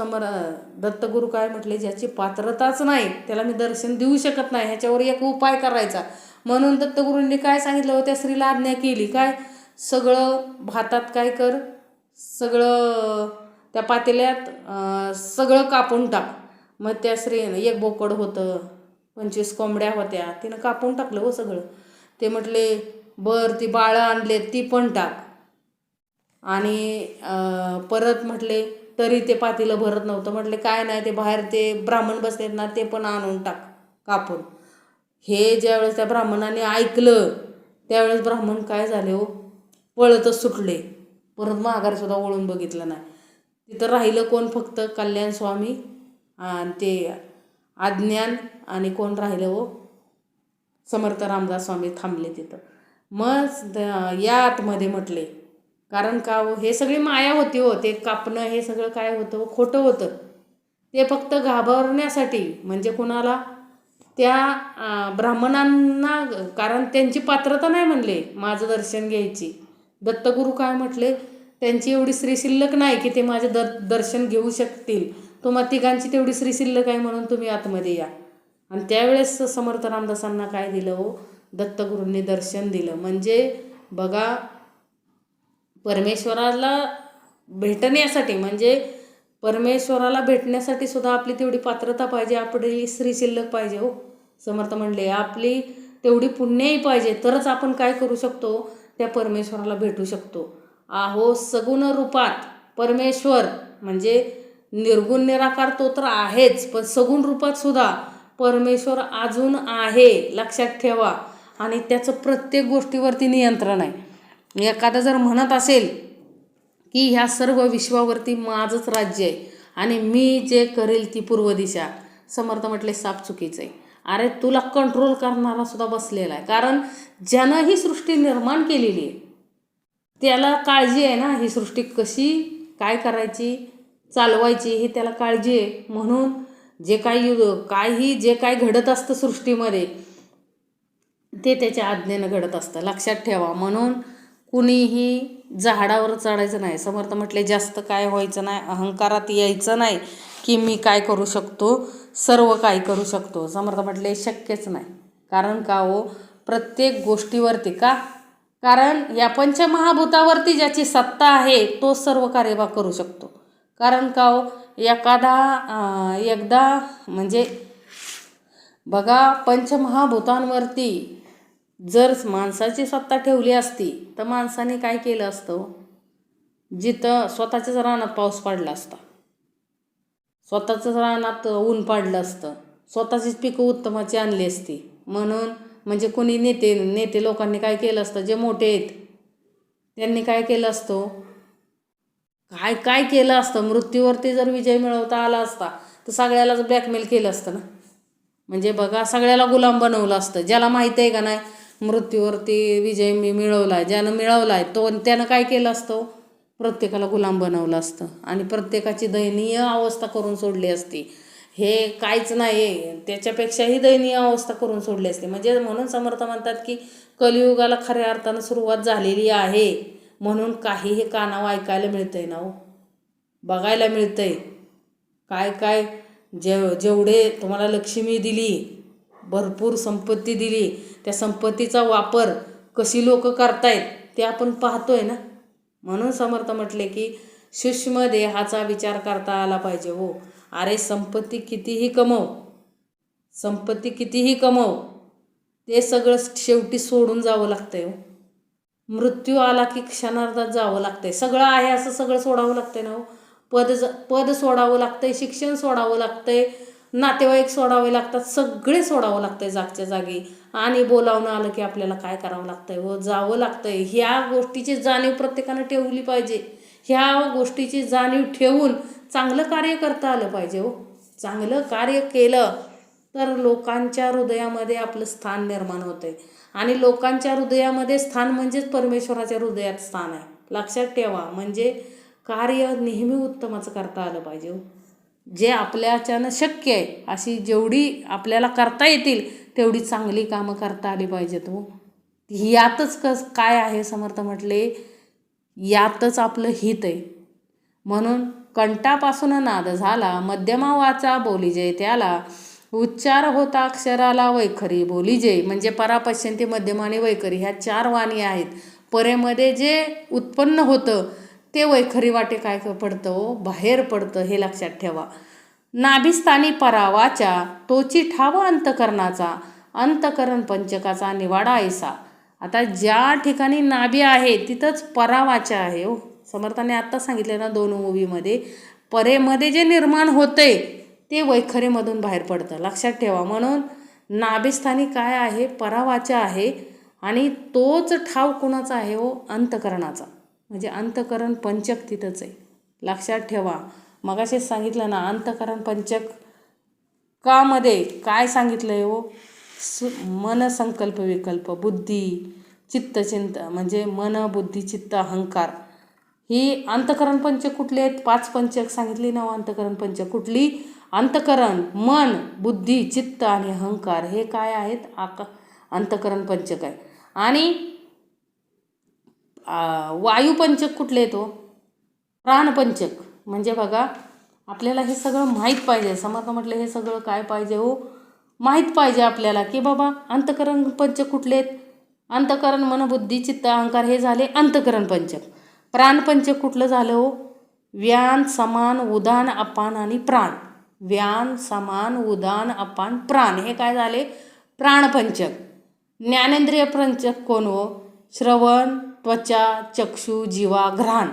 दत्तगुरू काय म्हटले, ज्याची पात्रताच नाही त्याला मी दर्शन देऊ शकत नाही, ह्याच्यावर एक उपाय करायचा. म्हणून दत्तगुरूंनी काय सांगितलं, त्या स्त्रीला आज्ञा केली काय, सगळं भातात काय कर, सगळं त्या पातेल्यात सगळं कापून टाक. मग त्या स्त्रीनं एक बोकड होतं, 25 कोंबड्या होत्या, तिनं कापून टाकलं हो सगळं. ते म्हटले बरं, ती बाळं आणले ती पण टाक. आणि परत म्हटले तरी ते पातेलं भरत नव्हतं. म्हटले काय नाही, ते बाहेर ते ब्राह्मण बसलेत ना, ते पण आणून टाक कापून. हे ज्यावेळेस त्या ब्राह्मणाने ऐकलं त्यावेळेस ब्राह्मण काय झाले हो, पळतच सुटले. परत माघारसुद्धा वळून बघितलं नाही. तिथं राहिलं कोण, फक्त कल्याण स्वामी आणि ते अज्ञान, आणि कोण राहिलं हो, समर्थ रामदास स्वामी थांबले तिथं. मग या आतमध्ये म्हटले, कारण का हो, हे सगळी माया होती हो, ते कापणं हे सगळं काय होतं हो, खोटं होतं. ते फक्त घाबरण्यासाठी, म्हणजे कुणाला, त्या ब्राह्मणांना, कारण त्यांची पात्रता नाही म्हणले माझं दर्शन घ्यायची. दत्तगुरू काय म्हटले, त्यांची एवढी स्त्री शिल्लक नाही की ते माझे दर्शन घेऊ शकतील. तुम्हा तिघांची तेवढी स्त्री शिल्लक आहे, म्हणून तुम्ही आतमध्ये या. आणि त्यावेळेस समर्थ रामदासांना काय दिलं हो, दत्तगुरूंनी दर्शन दिलं. म्हणजे बघा, परमेश्वराला भेटण्यासाठी, म्हणजे परमेश्वराला भेटण्यासाठी सुद्धा आपली तेवढी पात्रता पाहिजे, आपली स्त्री शिल्लक पाहिजे हो. समर्थ म्हणले आपली तेवढी पुण्यही पाहिजे, तरच आपण काय करू शकतो, त्या परमेश्वराला भेटू शकतो. आहो सगुण रूपात परमेश्वर, म्हणजे निर्गुण निराकार तो तर आहेच, पण सगुण रूपात सुद्धा परमेश्वर अजून आहे, लक्षात ठेवा. आणि त्याचं प्रत्येक गोष्टीवरती नियंत्रण आहे. एखादा जर म्हणत असेल की ह्या सर्व विश्वावरती माझंच राज्य आहे आणि मी जे करेल ती पूर्व दिशा, समर्थ म्हटले साप चुकीचं आहे. अरे तुला कंट्रोल करणारा सुद्धा बसलेला आहे, कारण ज्यानं ही सृष्टी निर्माण केलेली आहे त्याला काळजी आहे ना, ही सृष्टी कशी काय करायची, चालवायची, ही त्याला काळजी आहे. म्हणून जे जे काही घडत असतं सृष्टीमध्ये ते त्याच्या आज्ञेनं घडत असतं, लक्षात ठेवा. म्हणून कुणीही झाडावर चढायचं नाही. समर्थ म्हटले जास्त काय व्हायचं नाही, अहंकारात यायचं नाही की मी काय करू शकतो, सर्व काय करू शकतो. समर्थ म्हटले शक्यच नाही. कारण का हो, प्रत्येक गोष्टीवरती का, कारण या पंचमहाभूतावरती ज्याची सत्ता आहे तो सर्व कार्यभाग करू शकतो. कारण का हो, एकदा म्हणजे बघा, पंचमहाभूतांवरती जर माणसाची सत्ता ठेवली असती तर माणसाने काय केलं असतं, जिथं स्वतःच्याच रानात पाऊस पडला असता, स्वतःच्याच रानात ऊन पाडलं असतं, स्वतःचीच पिकं उत्तमाची आणली असती. म्हणून म्हणजे कोणी नेते लोकांनी काय केलं असतं, जे मोठे आहेत त्यांनी काय केलं असतं, काय केलं असतं, मृत्यूवरती जर विजय मिळवता आला असता तर सगळ्यालाच ब्लॅकमेल केलं असतं ना. म्हणजे बघा, सगळ्याला गुलाम बनवलं असतं. ज्याला माहीत आहे का नाही मृत्यूवरती विजय मिळवला आहे, ज्यानं मिळवला आहे त्यानं काय केलं असतं, प्रत्येकाला गुलाम बनवलं असतं आणि प्रत्येकाची दयनीय अवस्था करून सोडली असती. हे काहीच नाही, त्याच्यापेक्षाही दयनीय अवस्था करून सोडली असते. म्हणजे म्हणून समर्थ म्हणतात की कलियुगाला खऱ्या अर्थानं सुरुवात झालेली आहे. म्हणून काहीही कानावर ऐकायला मिळतंय ना हो, बघायला मिळतंय. काय जेवढे तुम्हाला लक्ष्मी दिली, भरपूर संपत्ती दिली, त्या संपत्तीचा वापर कशी लोक करतायत ते आपण पाहतोय ना. म्हणून समर्थ म्हटले की सूक्ष्म देहाचा विचार करता आला पाहिजे हो. अरे संपत्ती कितीही कमव, ते सगळं शेवटी सोडून जावं लागतंय हो. मृत्यू आला की क्षणार्धात जावं लागतंय. सगळं आहे असं सगळं सोडावं लागतंय ना हो. पद सोडावं लागतंय, शिक्षण सोडावं लागतंय, नातेवाईक सोडावे लागतात, सगळे सोडावं लागतंय जागच्या जागी. आणि बोलावणं आलं की आपल्याला काय करावं लागतंय हो, जावं लागतंय. ह्या गोष्टीची जाणीव प्रत्येकानं ठेवली पाहिजे. ह्या गोष्टीची जाणीव ठेवून चांगलं कार्य करता आलं पाहिजे हो. चांगलं कार्य केलं तर लोकांच्या हृदयामध्ये आपलं स्थान निर्माण होतंय. आणि लोकांच्या हृदयामध्ये स्थान म्हणजेच परमेश्वराच्या हृदयात स्थान आहे. लक्षात ठेवा. म्हणजे कार्य नेहमी उत्तमाचं करता आलं पाहिजे हो. जे आपल्याच्यानं शक्य आहे अशी जेवढी आपल्याला करता येतील तेवढी चांगली कामं करता आली पाहिजेत हो. यातच काय आहे, समर्थ म्हटले यातच आपलं हित आहे. म्हणून कंठापासून नाद झाला, मध्यमा वाचा बोलीजे त्याला, उच्चार होता अक्षराला वैखरी बोलीजे. म्हणजे परापश्यंती, मध्यमा आणि वैखरी ह्या 4 वाणी आहेत. परेमध्ये जे उत्पन्न होतं ते वैखरी वाटे काय पडतं हो, बाहेर पडतं. हे लक्षात ठेवा. नाभिस्थानी परावाचा तोची ठाव अंतकरणाचा, अंतकरण पंचकाचा निवाडा ऐसा. आता ज्या ठिकाणी नाभी आहे तिथंच परावाचा आहे हो. समर्थाने आत्ता सांगितलं ना 2 ओवीमध्ये, परेमध्ये जे निर्माण होते ते वैखरीमधून बाहेर पडतं. लक्षात ठेवा. म्हणून नाभिस्थानी काय आहे, परावाचा आहे. आणि तोच ठाव कुणाचा आहे हो, अंतकरणाचा. म्हणजे अंतकरण पंचक तिथंच आहे. लक्षात ठेवा. मगाशीच सांगितलं ना, अंतकरण पंचक कामध्ये काय सांगितलं आहे हो, मन, संकल्प, विकल्प, बुद्धी, चित्त, म्हणजे मन, बुद्धी, चित्त, अहंकार. ही अंतकरण पंचक कुठले आहेत, 5 पंचक सांगितली ना. अंतकरण पंचक कुठली, अंतकरण, मन, बुद्धी, चित्त आणि अहंकार हे काय आहेत, अंतकरण पंचक आहे. आणि वायुपंचक कुठले आहेत हो, प्राणपंचक. म्हणजे बघा आपल्याला हे सगळं माहीत पाहिजे. समर्थ म्हटलं हे सगळं काय पाहिजे हो, माहीत पाहिजे आपल्याला की बाबा अंतकरण पंचक कुठले आहेत. अंतकरण, मन, बुद्धी, चित्त, अहंकार हे झाले अंतकरण पंचक. प्राणपंचक कुठलं झालं हो, व्यान, समान, उदान, अपान आणि प्राण. व्यान, समान, उदान, अपान, प्राण हे काय झाले, प्राणपंचक. ज्ञानेंद्रिय पंचक कोण हो, श्रवण, त्वचा, चक्षु, जिवा, घ्राण.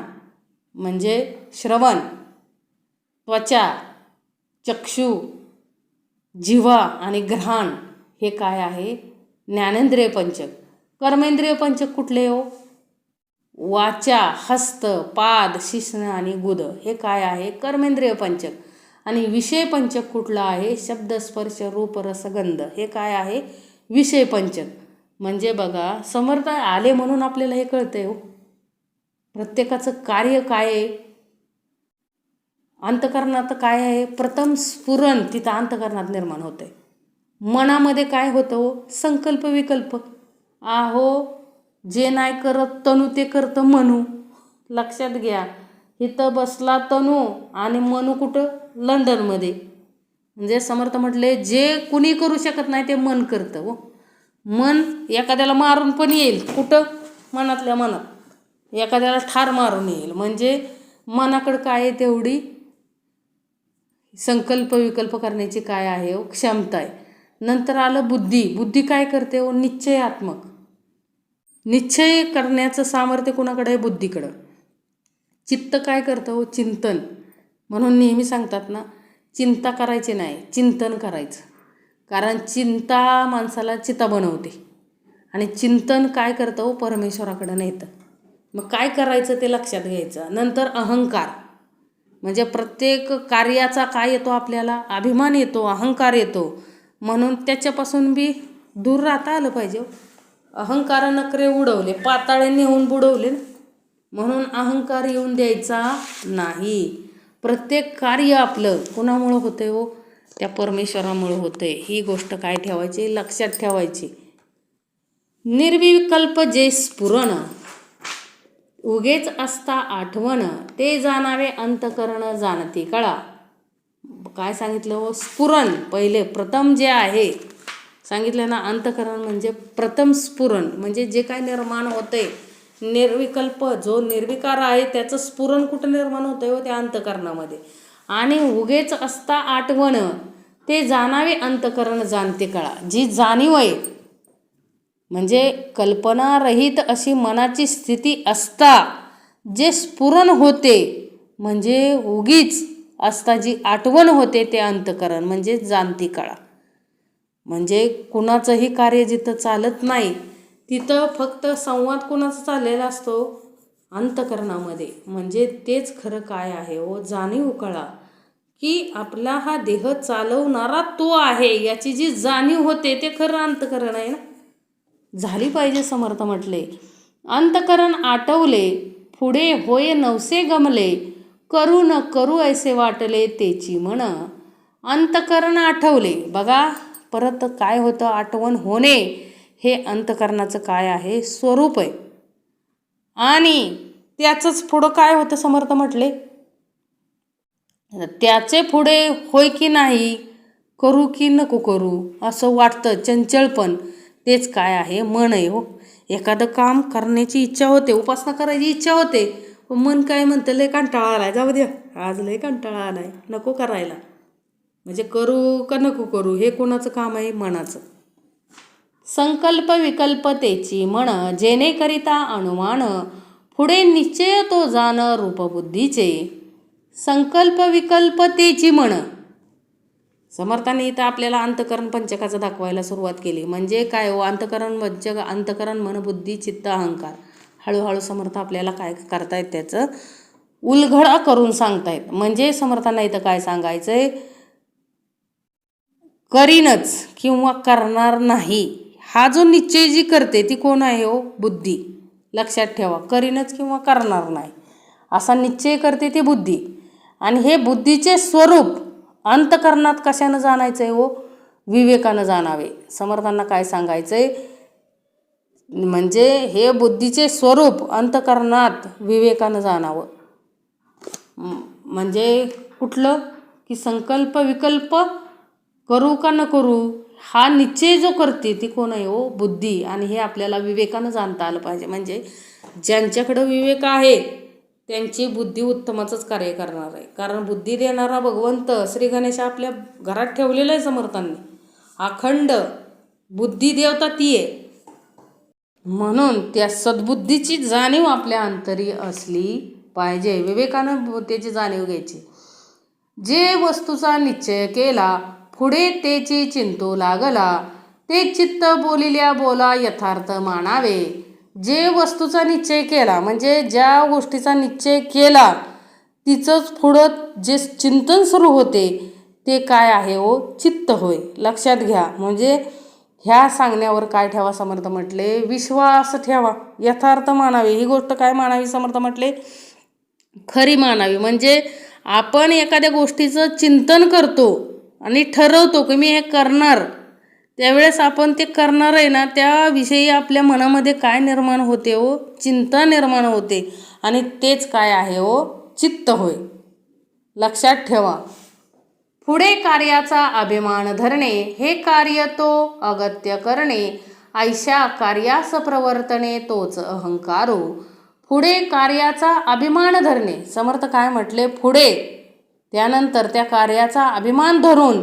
म्हणजे श्रवण, त्वचा, चक्षु, जिव्हा आणि घ्राण हे काय आहे, ज्ञानेंद्रिय पंचक. कर्मेंद्रिय पंचक कुठले हो, वाचा, हस्त, पाद, शिश्न आणि गुद हे काय आहे, कर्मेंद्रिय पंचक. आणि विषय पंचक कुठला आहे, शब्द, स्पर्श, रूप, रस, गंध हे काय आहे, विषय पंचक. म्हणजे बघा समर्थ आले म्हणून आपल्याला हे कळतंय हो, प्रत्येकाचं कार्य काय आहे. अंतकरणात काय आहे, प्रथम स्फुरण तिथं अंतकरणात निर्माण होतं आहे. मनामध्ये काय होतं हो, संकल्प, विकल्प. आहो जे नाही करत तनू ते करतं मनू. लक्षात घ्या. इथं बसला तनू आणि मनू कुठं, लंडनमध्ये. म्हणजे समर्थ म्हटले जे कुणी करू शकत नाही ते मन करतं हो. मन एखाद्याला मारून पण येईल, कुठं, मनातल्या मनात. एखाद्याला ठार मारून येईल. म्हणजे मनाकडं काय आहे, तेवढी संकल्प, विकल्प करण्याची काय आहे हो, क्षमता आहे. नंतर आलं बुद्धी. बुद्धी काय करते हो, निश्चयात्मक. निश्चय करण्याचं सामर्थ्य कुणाकडे आहे, बुद्धीकडं. चित्त काय करतं हो, चिंतन. म्हणून नेहमी सांगतात ना, चिंता करायची नाही, चिंतन करायचं. कारण चिंता माणसाला चिता बनवते आणि चिंतन काय करतं हो, परमेश्वराकडं नेतं. मग काय करायचं ते लक्षात घ्यायचं. नंतर अहंकार. म्हणजे प्रत्येक कार्याचा काय येतो आपल्याला, अभिमान येतो, अहंकार येतो. म्हणून त्याच्यापासून बी दूर राहता आलं पाहिजे. अहंकार नखरे उडवले, पाताळे नेऊन बुडवले. म्हणून अहंकार येऊन द्यायचा नाही. प्रत्येक कार्य आपलं कुणामुळं होतंय हो, त्या परमेश्वरामुळं होतंय. ही गोष्ट काय ठेवायची, लक्षात ठेवायची. निर्विकल्प जे स्फुरण, उगेच असता आठवण, ते जाणावे अंतकरण जाणती कळा. काय सांगितलं हो, स्फुरण पहिले प्रथम जे आहे सांगितलं ना. अंतकरण म्हणजे प्रथम स्फुरण, म्हणजे जे काय निर्माण होते. निर्विकल्प जो निर्विकार आहे त्याचं स्फुरण कुठं निर्माण होतंय हो, त्या अंतकरणामध्ये. आणि उगेच असता आठवण, ते जाणावे अंतकरण जाणते कळा. जी जाणीव आहे म्हणजे कल्पनारहित अशी मनाची स्थिती असता जे स्फुरण होते, म्हणजे उगीच असता जी आठवण होते ते अंतकरण म्हणजे जाणती कळा. म्हणजे कुणाचंही कार्य जिथं चालत नाही तिथं फक्त संवाद कुणाचा चाललेला असतो, अंतकरणामध्ये. म्हणजे तेच खरं काय आहे हो, जाणीव कळा की आपला हा देह चालवणारा तो आहे, याची जी जाणीव होते ते खरं अंतकरण आहे ना, झाली पाहिजे. समर्थ म्हटले अंतकरण आटवले पुढे होय नवसे गमले, करू न करू ऐसे वाटले तेची म्हण, अंतकरण आठवले. बघा परत काय होतं, आठवण होणे हे अंतकरणाचं काय आहे, स्वरूप आहे. आणि त्याचंच पुढं काय होतं, समर्थ म्हटले त्याचे पुढे होय की नाही, करू की नको करू असं वाटतं, चंचलपण, तेच काय आहे, मन आहे. हो, एखादं काम करण्याची इच्छा होते, उपासना करायची इच्छा होते, मन काय म्हणतं, लय कंटाळा आलाय, जाऊ द्या आज लय कंटाळा आलाय, नको करायला. म्हणजे करू का नको करू हे कोणाचं काम आहे, मनाचं. संकल्प विकल्पतेची म्हण, जेणेकरिता अनुमान, पुढे निश्चय तो जाण रूपबुद्धीचे. संकल्प विकल्पतेची म्हण, समर्थाने इथं आपल्याला अंतकरण पंचकाचं दाखवायला सुरुवात केली. म्हणजे काय हो, अंतकरण पंचक, अंतकरण मन बुद्धी चित्त अहंकार. हळूहळू समर्थ आपल्याला काय करतायत, त्याचं उलघडा करून सांगतायत. म्हणजे समर्थांना इथं काय सांगायचंय, करीनच किंवा करणार नाही, हा जो निश्चय जी करते ती कोण आहे हो, बुद्धी. लक्षात ठेवा, करीनच किंवा करणार नाही असा निश्चय करते ती बुद्धी. आणि हे बुद्धीचे स्वरूप अंतकरणात कशानं जाणायचं आहे हो, विवेकानं जाणावे. समर्थांना काय सांगायचंय, म्हणजे हे बुद्धीचे स्वरूप अंतकरणात विवेकानं जाणावं. म्हणजे कुठलं, की संकल्प विकल्प करू का न करू हा निश्चय जो करते ती कोण आहे हो, बुद्धी. आणि हे आपल्याला विवेकानं जाणता आलं पाहिजे. म्हणजे ज्यांच्याकडं विवेक आहे त्यांची बुद्धी उत्तमच कार्य करणार आहे. कारण बुद्धी देणारा भगवंत श्री गणेश आपल्या घरात ठेवलेलं आहे समर्थांनी. अखंड बुद्धी देवता ती आहे. म्हणून त्या सद्बुद्धीची जाणीव आपल्या अंतरी असली पाहिजे. विवेकानं त्याची जाणीव घ्यायची. जे वस्तूचा निश्चय केला, पुढे तेची चिंतू लागला, ते चित्त बोलिल्या बोला यथार्थ मानावे. जे वस्तूचा निश्चय केला, म्हणजे ज्या गोष्टीचा निश्चय केला तिचंच पुढं जे चिंतन सुरू होते ते काय आहे हो, चित्त होय. लक्षात घ्या. म्हणजे ह्या सांगण्यावर काय ठेवा, समर्थ म्हटले विश्वास ठेवा, यथार्थ मानावे. ही गोष्ट काय मानावी, समर्थ म्हटले खरी मानावी. म्हणजे आपण एखाद्या गोष्टीचं चिंतन करतो आणि ठरवतो की मी हे करणार, त्यावेळेस आपण ते करणार आहे ना, त्याविषयी आपल्या मनामध्ये काय निर्माण होते हो, चिंता निर्माण होते. आणि तेच काय आहे हो, चित्त होय. लक्षात ठेवा. पुढे कार्याचा अभिमान धरणे, हे कार्य तो अगत्य करणे, ऐशा कार्यास प्रवर्तने तोच अहंकारो. पुढे कार्याचा अभिमान धरणे, समर्थ काय म्हटले, पुढे त्यानंतर त्या कार्याचा अभिमान धरून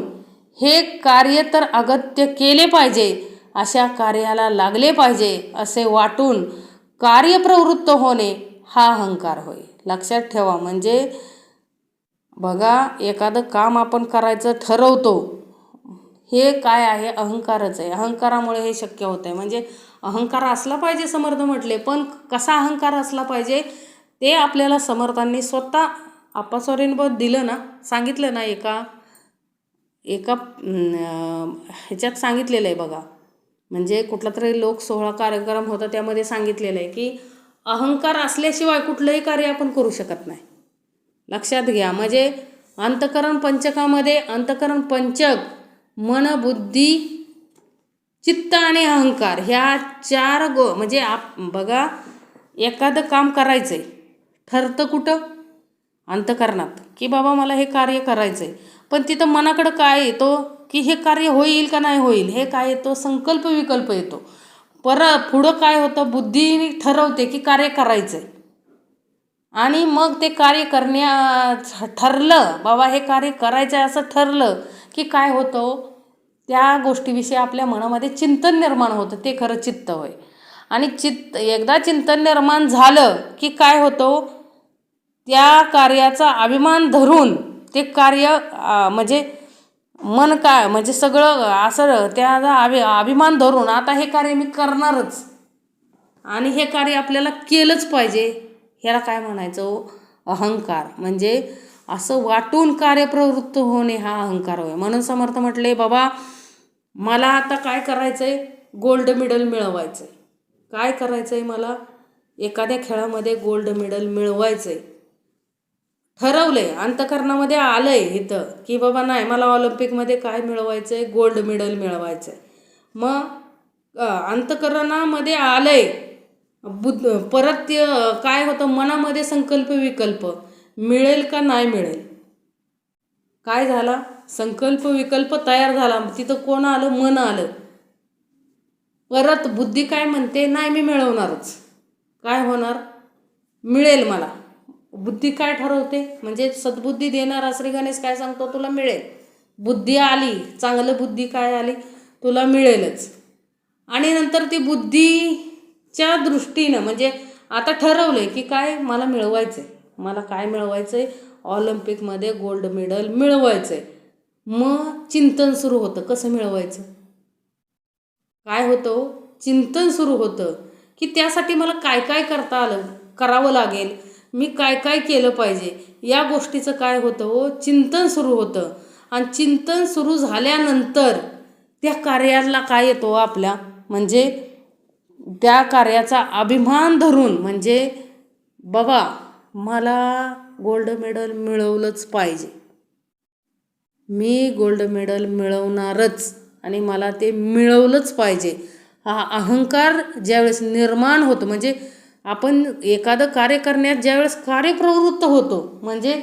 हे कार्य तर अगत्य केले पाहिजे, अशा कार्याला लागले पाहिजे असे वाटून कार्यप्रवृत्त होणे हा अहंकार होय. लक्षात ठेवा. म्हणजे बघा, एखादं काम आपण करायचं ठरवतो, हे काय आहे, अहंकारच आहे. अहंकारामुळे हे शक्य होतं आहे. म्हणजे अहंकार असला पाहिजे समर्थ म्हटले, पण कसा अहंकार असला पाहिजे ते आपल्याला समर्थांनी स्वतः आप्पासोरेंबत दिलं ना, सांगितलं ना, एका ह्याच्यात सांगितलेलं आहे बघा. म्हणजे कुठला तरी लोक सोहळा कार्यक्रम होता, त्यामध्ये सांगितलेलं आहे की अहंकार असल्याशिवाय कुठलंही कार्य आपण करू शकत नाही. लक्षात घ्या. म्हणजे अंतकरण पंचकामध्ये अंतकरण पंचक मन बुद्धी चित्त आणि अहंकार ह्या चार म्हणजे बघा, एखादं काम करायचं आहे ठरतं कुठं, अंतकरणात, की बाबा मला हे कार्य करायचं आहे. पण तिथं मनाकडं काय येतो, की हे कार्य होईल का नाही होईल, हे काय येतो, संकल्प विकल्प येतो. पुढं काय होतं, बुद्धी ठरवते की कार्य करायचं आहे. आणि मग ते कार्य ठरलं, बाबा हे कार्य करायचं आहे असं ठरलं की काय होतं, त्या गोष्टीविषयी आपल्या मनामध्ये चिंतन निर्माण होतं, ते खरं चित्त होय. आणि एकदा चिंतन निर्माण झालं की काय होतं, त्या कार्याचा अभिमान धरून ते कार्य म्हणजे मन काय, म्हणजे सगळं असं त्याचा अभिमान धरून आता हे कार्य मी करणारच आणि हे कार्य आपल्याला केलंच पाहिजे, ह्याला काय म्हणायचं, अहंकार. म्हणजे असं वाटून कार्यप्रवृत्त होणे हा अहंकार होय. म्हणून समर्थ म्हटले, बाबा मला आता काय करायचं आहे, गोल्ड मेडल मिळवायचं आहे. काय करायचं आहे मला, एखाद्या खेळामध्ये गोल्ड मेडल मिळवायचं आहे, ठरवलं आहे, अंतःकरणामध्ये आलं आहे इथं की बाबा नाही मला ऑलिम्पिकमध्ये काय मिळवायचं आहे, गोल्ड मेडल मिळवायचं आहे. मग अंतःकरणामध्ये आलं आहे, परत ते काय होतं मनामध्ये संकल्प विकल्प, मिळेल का नाही मिळेल. काय झाला, संकल्प विकल्प तयार झाला, तिथं कोण आलं, मन आलं. परत बुद्धी काय म्हणते, नाही मी मिळवणारच. काय होणार, मिळेल मला. बुद्धी काय ठरवते, म्हणजे सद्बुद्धी देणारा श्री गणेश काय सांगतो, तुला मिळेल. बुद्धी आली, चांगलं बुद्धी काय आली, तुला मिळेलच. आणि नंतर ती बुद्धीच्या दृष्टीनं म्हणजे आता ठरवलंय की काय मला मिळवायचं आहे, मला काय मिळवायचं आहे, ऑलिम्पिकमध्ये गोल्ड मेडल मिळवायचं आहे. मग चिंतन सुरू होतं कसं मिळवायचं. काय होतं, चिंतन सुरू होतं की त्यासाठी मला काय काय करावं लागेल, मी काय काय केलं पाहिजे. या गोष्टीचं काय होतं हो, चिंतन सुरू होतं. आणि चिंतन सुरू झाल्यानंतर त्या कार्याला काय येतो आपल्या, म्हणजे त्या कार्याचा अभिमान धरून, म्हणजे बाबा मला गोल्ड मेडल मिळवलंच पाहिजे, मी गोल्ड मेडल मिळवणारच आणि मला ते मिळवलंच पाहिजे. हा अहंकार ज्यावेळेस निर्माण होतो, म्हणजे आपण एखादं कार्य करण्यात ज्यावेळेस कार्यप्रवृत्त होतो, म्हणजे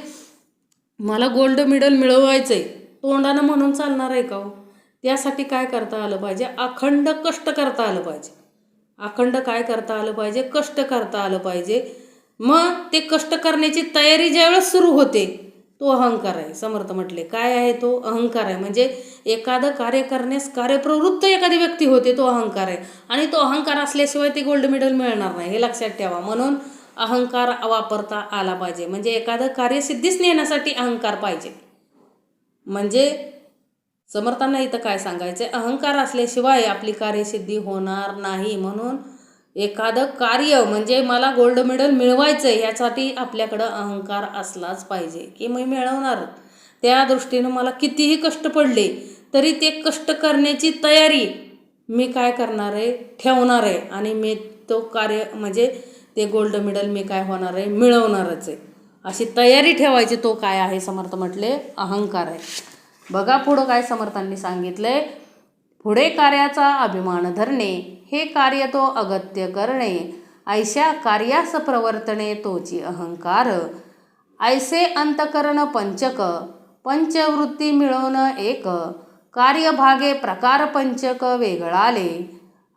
मला गोल्ड मेडल मिळवायचं आहे, तोंडानं म्हणून चालणार आहे का हो. त्यासाठी काय करता आलं पाहिजे, अखंड कष्ट करता आलं पाहिजे. अखंड काय करता आलं पाहिजे, कष्ट करता आलं पाहिजे. मग ते कष्ट करण्याची तयारी ज्यावेळेस सुरू होते, तो अहंकार आहे. समर्थ म्हटले काय आहे, तो अहंकार आहे. म्हणजे एखादं कार्य करण्यास कार्यप्रवृत्त एखादी व्यक्ती होते, तो अहंकार आहे. आणि तो अहंकार असल्याशिवाय ते गोल्ड मेडल मिळणार नाही, हे लक्षात ठेवा. म्हणून अहंकार वापरता आला पाहिजे. म्हणजे एखादं कार्य सिद्धीस नेण्यासाठी अहंकार पाहिजे. म्हणजे समर्थांना इथं काय सांगायचं, अहंकार असल्याशिवाय आपली कार्यसिद्धी होणार नाही. म्हणून एखादं कार्य म्हणजे मला गोल्ड मेडल मिळवायचं आहे, यासाठी आपल्याकडं अहंकार असलाच पाहिजे की मी मिळवणार. त्या दृष्टीनं मला कितीही कष्ट पडले तरी ते कष्ट करण्याची तयारी मी काय करणार आहे, ठेवणार आहे. आणि मी तो कार्य म्हणजे ते गोल्ड मेडल मी काय होणार आहे, मिळवणारच आहे, अशी तयारी ठेवायची. तो काय आहे, समर्थ म्हटले अहंकार आहे. बघा पुढं काय समर्थांनी सांगितलंय, पुढे कार्याचा अभिमान धरणे, हे कार्य तो अगत्य करणे, ऐशा कार्यास प्रवर्तणे तोची अहंकार. ऐसे अंतकरण पंचक, पंचवृत्ती मिळवण एक, कार्यभागे प्रकार पंचक वेगळाले.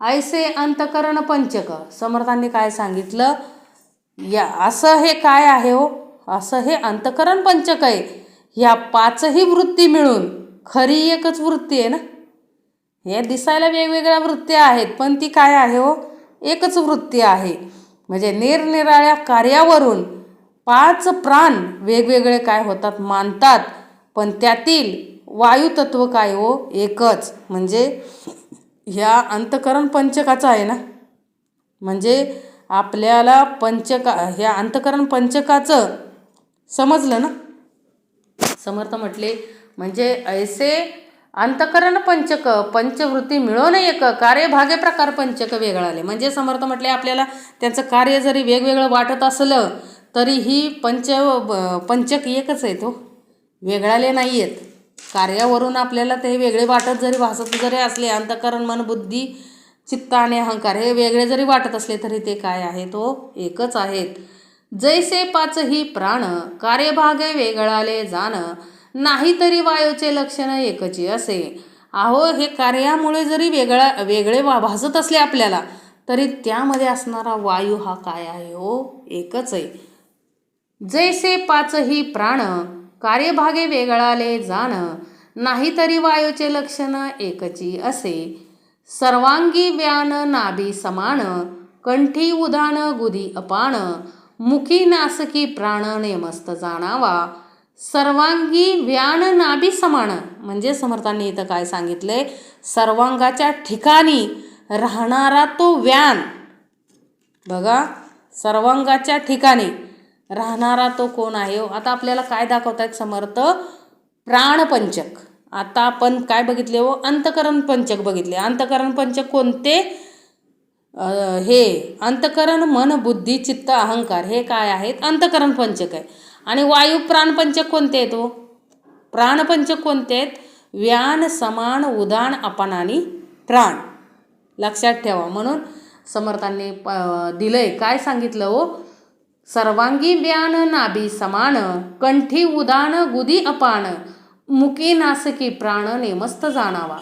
ऐसे अंतकरण पंचक, समर्थांनी काय सांगितलं, या असं हे काय आहे हो, असं हे अंतकरण पंचक आहे. ह्या पाचही वृत्ती मिळून खरी एकच वृत्ती आहे ना. हे दिसायला वेगवेगळ्या वृत्त्या आहेत, पण ती काय आहे हो, एकच वृत्ती आहे. म्हणजे निरनिराळ्या कार्यावरून पाच प्राण वेगवेगळे काय होतात, मानतात, पण त्यातील वायुतत्व काय हो, एकच. म्हणजे ह्या अंतकरण पंचकाचा आहे ना. म्हणजे आपल्याला ह्या अंतकरण पंचकाचं समजलं ना. समर्थ म्हटले म्हणजे ऐसे अंतकरण पंचक, पंचवृत्ती मिळून एक, कार्यभागे प्रकार पंचक वेगळाले. म्हणजे समर्थ म्हटले आपल्याला त्यांचं कार्य जरी वेगवेगळं वाटत असलं तरीही पंचक एकच आहे, तो वेगळाले नाही आहेत. कार्यावरून आपल्याला ते वेगळे वाटत जरी भासत जरी असले, अंतकरण मन बुद्धी चित्त आणि अहंकार हे वेगळे जरी वाटत असले तरी ते काय आहे, तो एकच आहेत. जैसे पाचही प्राण कार्यभागे वेगळाले जाण, नाही तरी वायूचे लक्षण एकची असे. अहो हे कार्यामुळे जरी वेगळे भासत असले आपल्याला तरी त्यामध्ये असणारा वायू हा काय आहे हो, एकच आहे. जैसे पाचही प्राण कार्यभागे वेगळाले जाण, नाही तरी वायूचे लक्षण एकची असे. सर्वांगी व्यान नाभी समान, कंठी उदान गुदी अपान, मुखी नासकी प्राण नेमस्त जाणावा. सर्वांगी व्यान नाभी समान, म्हणजे समर्थांनी इथं काय सांगितलंय, सर्वांगाच्या ठिकाणी राहणारा तो व्यान. बघा, सर्वांगाच्या ठिकाणी राहणारा तो कोण आहे. आता आपल्याला काय दाखवतायत समर्थ, प्राणपंचक. आता आपण काय बघितले हो, अंतकरण पंचक बघितले. अंतकरण पंचक कोणते, हे अंतकरण मन बुद्धी चित्त अहंकार हे काय आहेत अंतकरण पंचक आहे. आणि वायू प्राणपंचक कोणते आहेत? प्राणपंचक कोणते आहेत? व्यान समान उदान अपान आणि प्राण. लक्षात ठेवा. म्हणून समर्थांनी दिलंय काय सांगितलं हो? सर्वांगी व्यान नाभी समान कंठी उदान गुदी अपान मुकी नासकी प्राण नेमस्त जाणावा.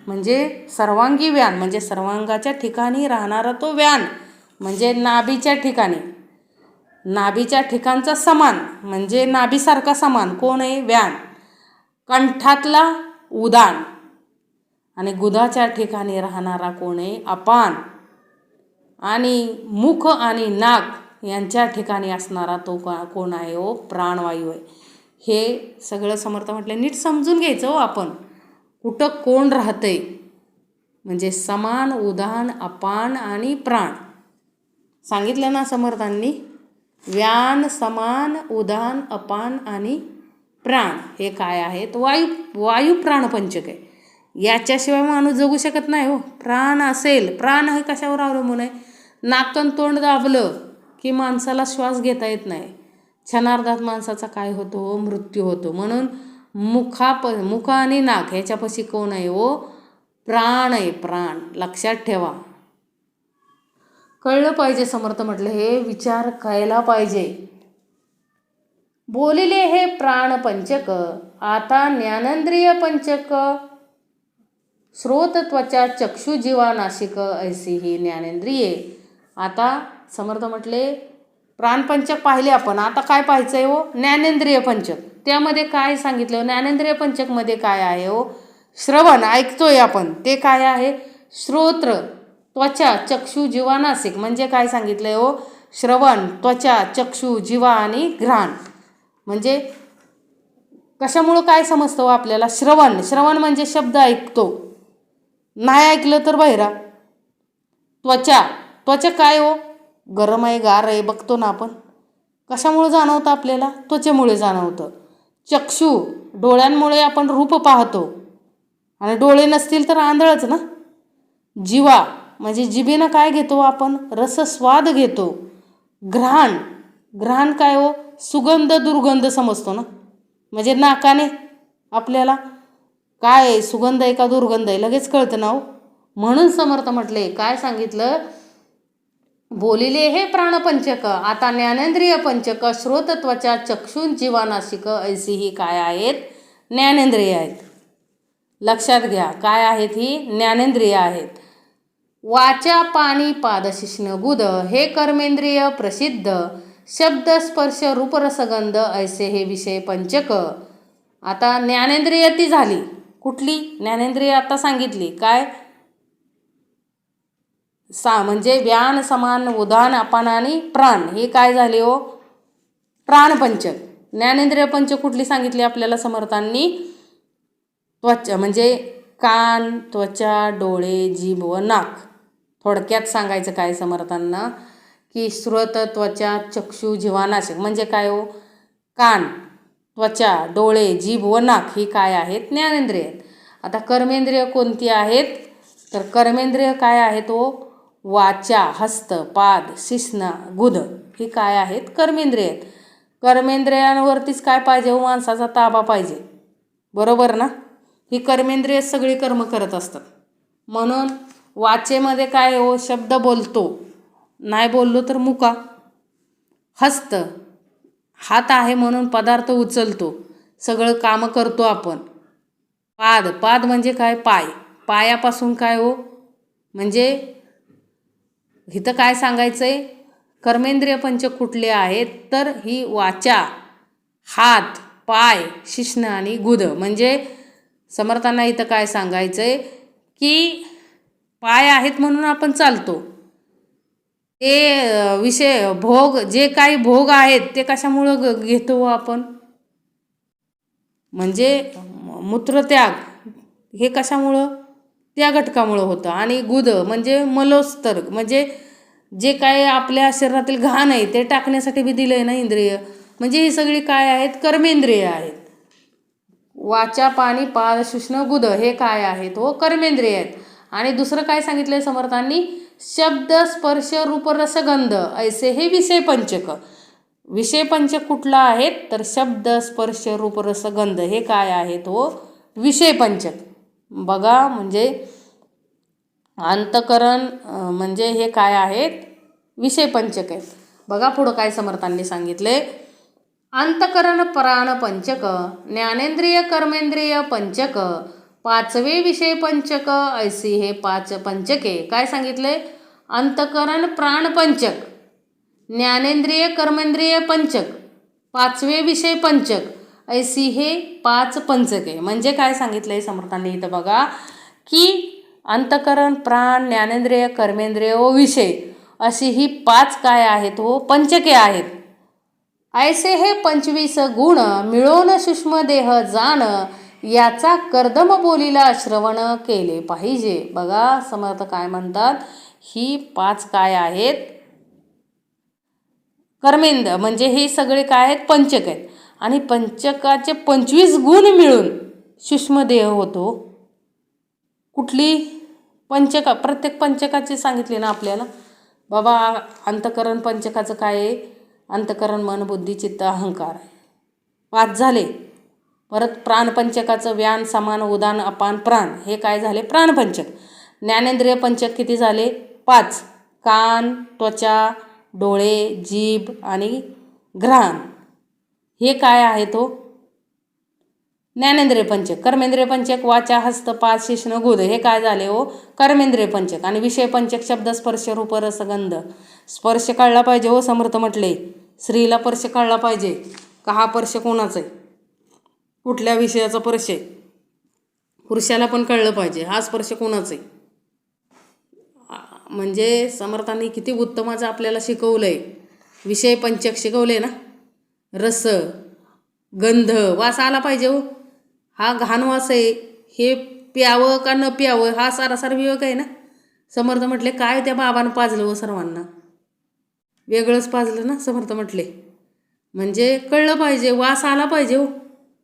म्हणजे सर्वांगी व्यान म्हणजे सर्वांगाच्या ठिकाणी राहणारा तो व्यान म्हणजे नाभीच्या ठिकाणी, नाभीच्या ठिकाणचा समान म्हणजे नाभीसारखा समान कोण आहे? व्यान. कंठातला उदान आणि गुदाच्या ठिकाणी राहणारा कोण आहे? अपान. आणि मुख आणि नाक यांच्या ठिकाणी असणारा तो कोण आहे हो? प्राणवायू आहे. हे सगळं समर्थ म्हटलं नीट समजून घ्यायचं हो आपण. कुठं कोण राहतंय म्हणजे समान उदान अपान आणि प्राण सांगितलं ना समर्थांनी. व्यान समान उदान अपान आणि प्राण हे काय आहेत? वायू प्राणपंचक आहे. याच्याशिवाय माणूस जगू शकत नाही हो. प्राण असेल, प्राण हे कशावर अवलंबून आहे? नाकन तोंड दाबलं की माणसाला श्वास घेता येत नाही. क्षणार्धात माणसाचा काय होतो? मृत्यू होतो. म्हणून मुख आणि नाक ह्याच्यापाशी कोण आहे हो? प्राण आहे. प्राण लक्षात ठेवा. कळलं पाहिजे. समर्थ म्हटलं हे विचार करायला पाहिजे. बोलिले हे प्राण पंचक आता ज्ञानेंद्रिय पंचक श्रोत त्वचा चक्षु जीवा नासिक ऐसी ही ज्ञानेंद्रिये. आता समर्थ म्हटले प्राणपंचक पाहिले आपण. आता काय पाहायचं आहे हो? ज्ञानेंद्रिय पंचक. त्यामध्ये काय सांगितलं? ज्ञानेंद्रिय पंचकमध्ये काय आहे हो? श्रवण ऐकतोय आपण ते काय आहे? श्रोत्र त्वचा चक्षु जीवा नासिक म्हणजे काय सांगितलंय हो? श्रवण त्वचा चक्षु जीवा आणि घ्राण. म्हणजे कशामुळं काय समजतं आपल्याला? श्रवण म्हणजे शब्द ऐकतो. नाही ऐकलं तर बहिरा. त्वचा काय हो? गरम आहे गार आहे बघतो ना आपण. कशामुळे जाणवतं आपल्याला? त्वचेमुळे जाणवतं. चक्षु डोळ्यांमुळे आपण रूप पाहतो आणि डोळे नसतील तर आंधळच ना. जीवा म्हणजे जिभेनं काय घेतो आपण? रसस्वाद घेतो. घ्राण काय हो? सुगंध दुर्गंध समजतो ना. म्हणजे नाकाने आपल्याला काय सुगंध आहे का दुर्गंध आहे लगेच कळतं ना हो. म्हणून समर्थ म्हटले काय सांगितलं? बोलिले हे प्राणपंचक आता ज्ञानेंद्रिय पंचक श्रोत त्वचा चक्षुन जीवा नासिक ऐसी ही काय आहेत? ज्ञानेंद्रिय आहेत. लक्षात घ्या काय आहेत? ही ज्ञानेंद्रिय आहेत. वाचा पाणी पादशिष्ण गुद हे कर्मेंद्रिय प्रसिद्ध शब्द स्पर्श रूपरसगंध ऐसे हे विषय पंचक. आता ज्ञानेंद्रिय ती झाली. कुठली ज्ञानेंद्रिय? आता सांगितली काय? म्हणजे व्यान समान उदान अपान आणि प्राण हे काय झाले हो? प्राणपंचक. ज्ञानेंद्रिय पंचक कुठली सांगितली आपल्याला समर्थांनी? त्वचा म्हणजे कान त्वचा डोळे जीभ व नाक. थोडक्यात सांगायचं काय समर्थांना की श्रोत त्वचा चक्षु जीवा नासिक म्हणजे काय हो? कान त्वचा डोळे जीभ व नाक ही काय आहेत? ज्ञानेंद्रिय. आता कर्मेंद्रिय कोणती आहेत? तर कर्मेंद्रिय काय आहेत हो? वाचा हस्त पाद शिश्न गुद ही काय आहेत? कर्मेंद्रिय आहेत. कर्मेंद्रियांवरतीच काय पाहिजे हो? माणसाचा ताबा पाहिजे. बरोबर ना. ही कर्मेंद्रिय सगळी कर्म करत असतात. म्हणून वाचेमध्ये काय हो? शब्द बोलतो. नाही बोललो तर मुका. हस्त हात आहे म्हणून पदार्थ उचलतो. सगळं कामं करतो आपण. पाद म्हणजे काय? पाय. पायापासून काय हो? म्हणजे इथं काय सांगायचं आहे? कर्मेंद्रिय पंचक कुठले आहेत? तर ही वाचा हात पाय शिश्न आणि गुद. म्हणजे समर्थांना इथं काय सांगायचं आहे की पाय आहेत म्हणून आपण चालतो. ते विषय भोग जे काही भोग आहेत ते कशामुळं घेतो आपण? म्हणजे मूत्रत्याग हे कशामुळं? त्या घटकामुळं होतं. आणि गुद म्हणजे मलोस्तर म्हणजे जे काय आपल्या शरीरातील घाण आहे ते टाकण्यासाठी बी दिलं आहे ना इंद्रिय. म्हणजे ही सगळी काय आहेत? कर्मेंद्रिय आहेत. वाचा पाणी पाद शिश्न गुद हे काय आहेत हो? कर्मेंद्रिय आहेत. आणि दुसरं काय सांगितलं आहे समर्थांनी? शब्द स्पर्श रूप रसगंध ऐसे हे विषय पंचक. विषय पंचक कुठला आहेत तर शब्द स्पर्श रूप रसगंध हे काय आहे तो विषय पंचक. बघा म्हणजे अंतकरण म्हणजे हे काय आहेत विषय पंचक आहेत. बघा पुढं काय समर्थांनी सांगितले. अंतकरण प्राण पंचक, ज्ञानेंद्रिय कर्मेंद्रिय पंचक, पाचवे विषय पंचक ऐसी हे पाच पंचके. काय सांगितले. अंतकरण प्राण पंचक, ज्ञानेंद्रिय कर्मेंद्रिय पंचक, पाचवे विषय पंचक ऐसी हे पाच पंचके. म्हणजे काय सांगितलंय समर्थांनी इथं बघा की अंतकरण प्राण ज्ञानेंद्रिय कर्मेंद्रिय व विषय अशी ही पाच काय आहेत हो पंचके आहेत. ऐसे हे 25 गुण मिळून सूक्ष्म देह जाण याचा कर्दम बोलीला श्रवण केले पाहिजे. बघा समर्थ काय म्हणतात ही पाच काय आहेत कर्मेंद्र म्हणजे हे सगळे काय आहेत पंचक आहेत आणि पंचकाचे 25 गुण मिळून सूक्ष्म देह होतो. कुठली पंचका प्रत्येक पंचकाचे सांगितले ना आपल्याला. बाबा अंतकरण पंचकाचं काय आहे अंतकरण मन बुद्धी चित्त अहंकार 5 झाले. परत प्राणपंचकाचं व्यान समान उदान अपान प्राण हे काय झाले प्राणपंचक. ज्ञानेंद्रिय पंचक किती झाले 5. कान त्वचा डोळे जीभ आणि घ्राण हे काय आहे तो ज्ञानेंद्रिय पंचक. कर्मेंद्रिय पंचक वाचा हस्त पाद शिश्न गुद हे काय झाले हो कर्मेंद्रिय पंचक. आणि विषय पंचक शब्द स्पर्श रूप रसगंध. स्पर्श कळला पाहिजे हो समर्थ म्हटले. स्त्रीला स्पर्श कळला पाहिजे का हा स्पर्श कोणाचा आहे कुठल्या विषयाचा स्पर्श आहे. पुरुषाला पण कळलं पाहिजे हा स्पर्श कोणाचा आहे. म्हणजे समर्थांनी किती उत्तमाचं आपल्याला शिकवलं आहे. विषय पंचक शिकवले ना. रस गंध वास आला पाहिजे हो. हा घाण वास आहे हे प्यावं का न प्यावं हा सारासार विवेक आहे ना. समर्थ म्हटले काय त्या बाबानं पाजलं हो सर्वांना वेगळंच पाजलं ना समर्थ म्हटले. म्हणजे कळलं पाहिजे वास आला पाहिजे हो.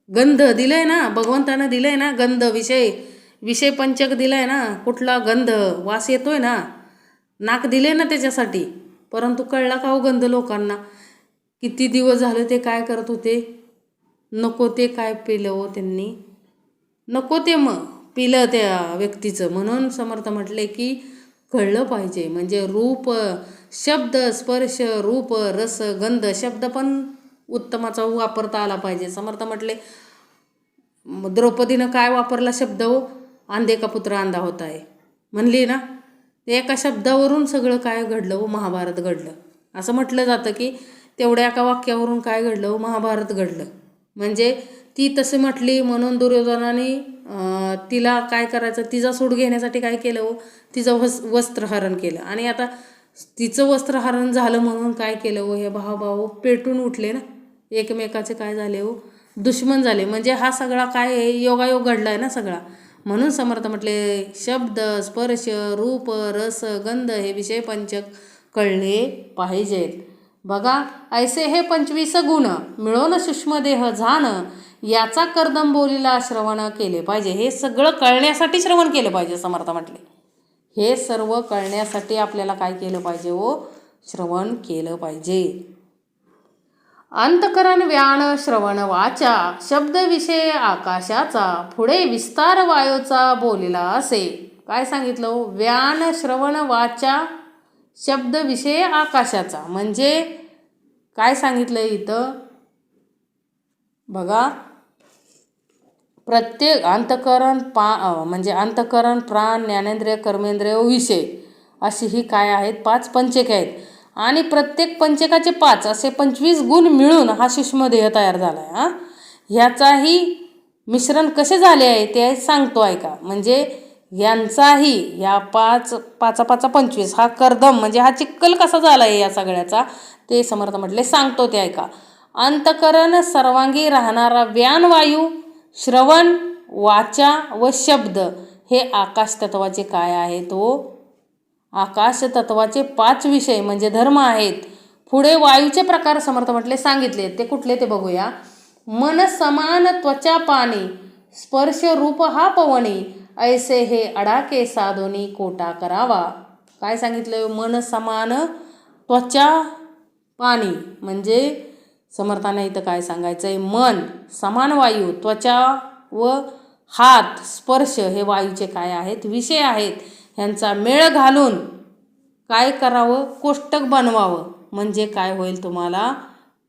गंध दिलंय ना भगवंतानं दिलंय ना गंध विषय पंचक दिलाय ना. कुठला गंध वास येतोय ना नाक दिले ना त्याच्यासाठी. परंतु कळला का हो गंध लोकांना. किती दिवस झाले ते काय करत होते नको ते काय पिलं हो त्यांनी नको ते मग पिलं त्या व्यक्तीचं. म्हणून समर्थ म्हटले की कळलं पाहिजे. म्हणजे रूप शब्द स्पर्श रूप रस गंध शब्द पण उत्तमाचा वापरता आला पाहिजे. समर्थ म्हटले द्रौपदीनं काय वापरला शब्द हो आंधे का पुत्र अंधा होता आहे म्हणली ना. ते एका शब्दावरून सगळं काय घडलं हो महाभारत घडलं. असं म्हटलं जातं की तेवढ्या एका वाक्यावरून काय घडलं हो महाभारत घडलं. म्हणजे ती तसे म्हटली म्हणून दुर्योधनाने तिला काय करायचं तिचा सूड घेण्यासाठी काय केलं हो तिचं वस्त्रहरण केलं. आणि आता तिचं वस्त्रहरण झालं म्हणून काय केलं हो हे भाऊ पेटून उठले ना एकमेकाचे काय झाले हो दुश्मन झाले. म्हणजे हा सगळा काय आहे योगायोग घडला आहे ना सगळा. म्हणून समर्थ म्हटले शब्द स्पर्श रूप रस गंध हे विषय पंचक कळले पाहिजेत. बघा ऐसे हे 25 गुण मिळून सूक्ष्मदेह जाण याचा कर्दम बोलीला श्रवण केले पाहिजे. हे सगळं कळण्यासाठी श्रवण केलं पाहिजे समर्थ म्हटले. हे सर्व कळण्यासाठी आपल्याला काय केलं पाहिजे हो श्रवण केलं पाहिजे. अंतकरण व्यान श्रवण वाचा शब्द विषय आकाशाचा पुढे विस्तार वायूचा बोलिला असे. काय सांगितलं हो व्यान श्रवण वाचा शब्द विषय आकाशाचा. म्हणजे काय सांगितलं इथं बघा प्रत्येक अंतकरण म्हणजे अंतकरण प्राण ज्ञानेंद्रिय कर्मेंद्रिय विषय अशी ही काय आहेत 5 पंचके आहेत. आणि प्रत्येक पंचकाचे 5 असे 25 गुण मिळून हा सूक्ष्म देह तयार झाला आहे. ह्याचाही मिश्रण कसे झाले आहे ते सांगतो ऐका. म्हणजे यांचाही ह्या 5 5 5 25 हा कर्दम म्हणजे हा चिक्कल कसा झाला आहे या सगळ्याचा ते समर्थ म्हटले सांगतो ते ऐका. अंतकरण सर्वांगी राहणारा व्यानवायू श्रवण वाचा व शब्द हे आकाश तत्वाचे काय आहे तो आकाश तत्वाचे 5 विषय म्हणजे धर्म आहेत. पुढे वायूचे प्रकार समर्थ म्हटले सांगितले ते कुठले ते बघूया. मन समान त्वचा पाणी स्पर्श रूप हा पवनी ऐसे हे अडाके साधोनी कोटा करावा. काय सांगितलं? मन समान त्वचा पाणी, म्हणजे समर्थांना इथं काय सांगायचं आहे? मन समान वायू, त्वचा व हात स्पर्श हे वायूचे काय आहेत? विषय आहेत. ह्यांचा मेळ घालून काय करावं? कोष्टक बनवावं. म्हणजे काय होईल? तुम्हाला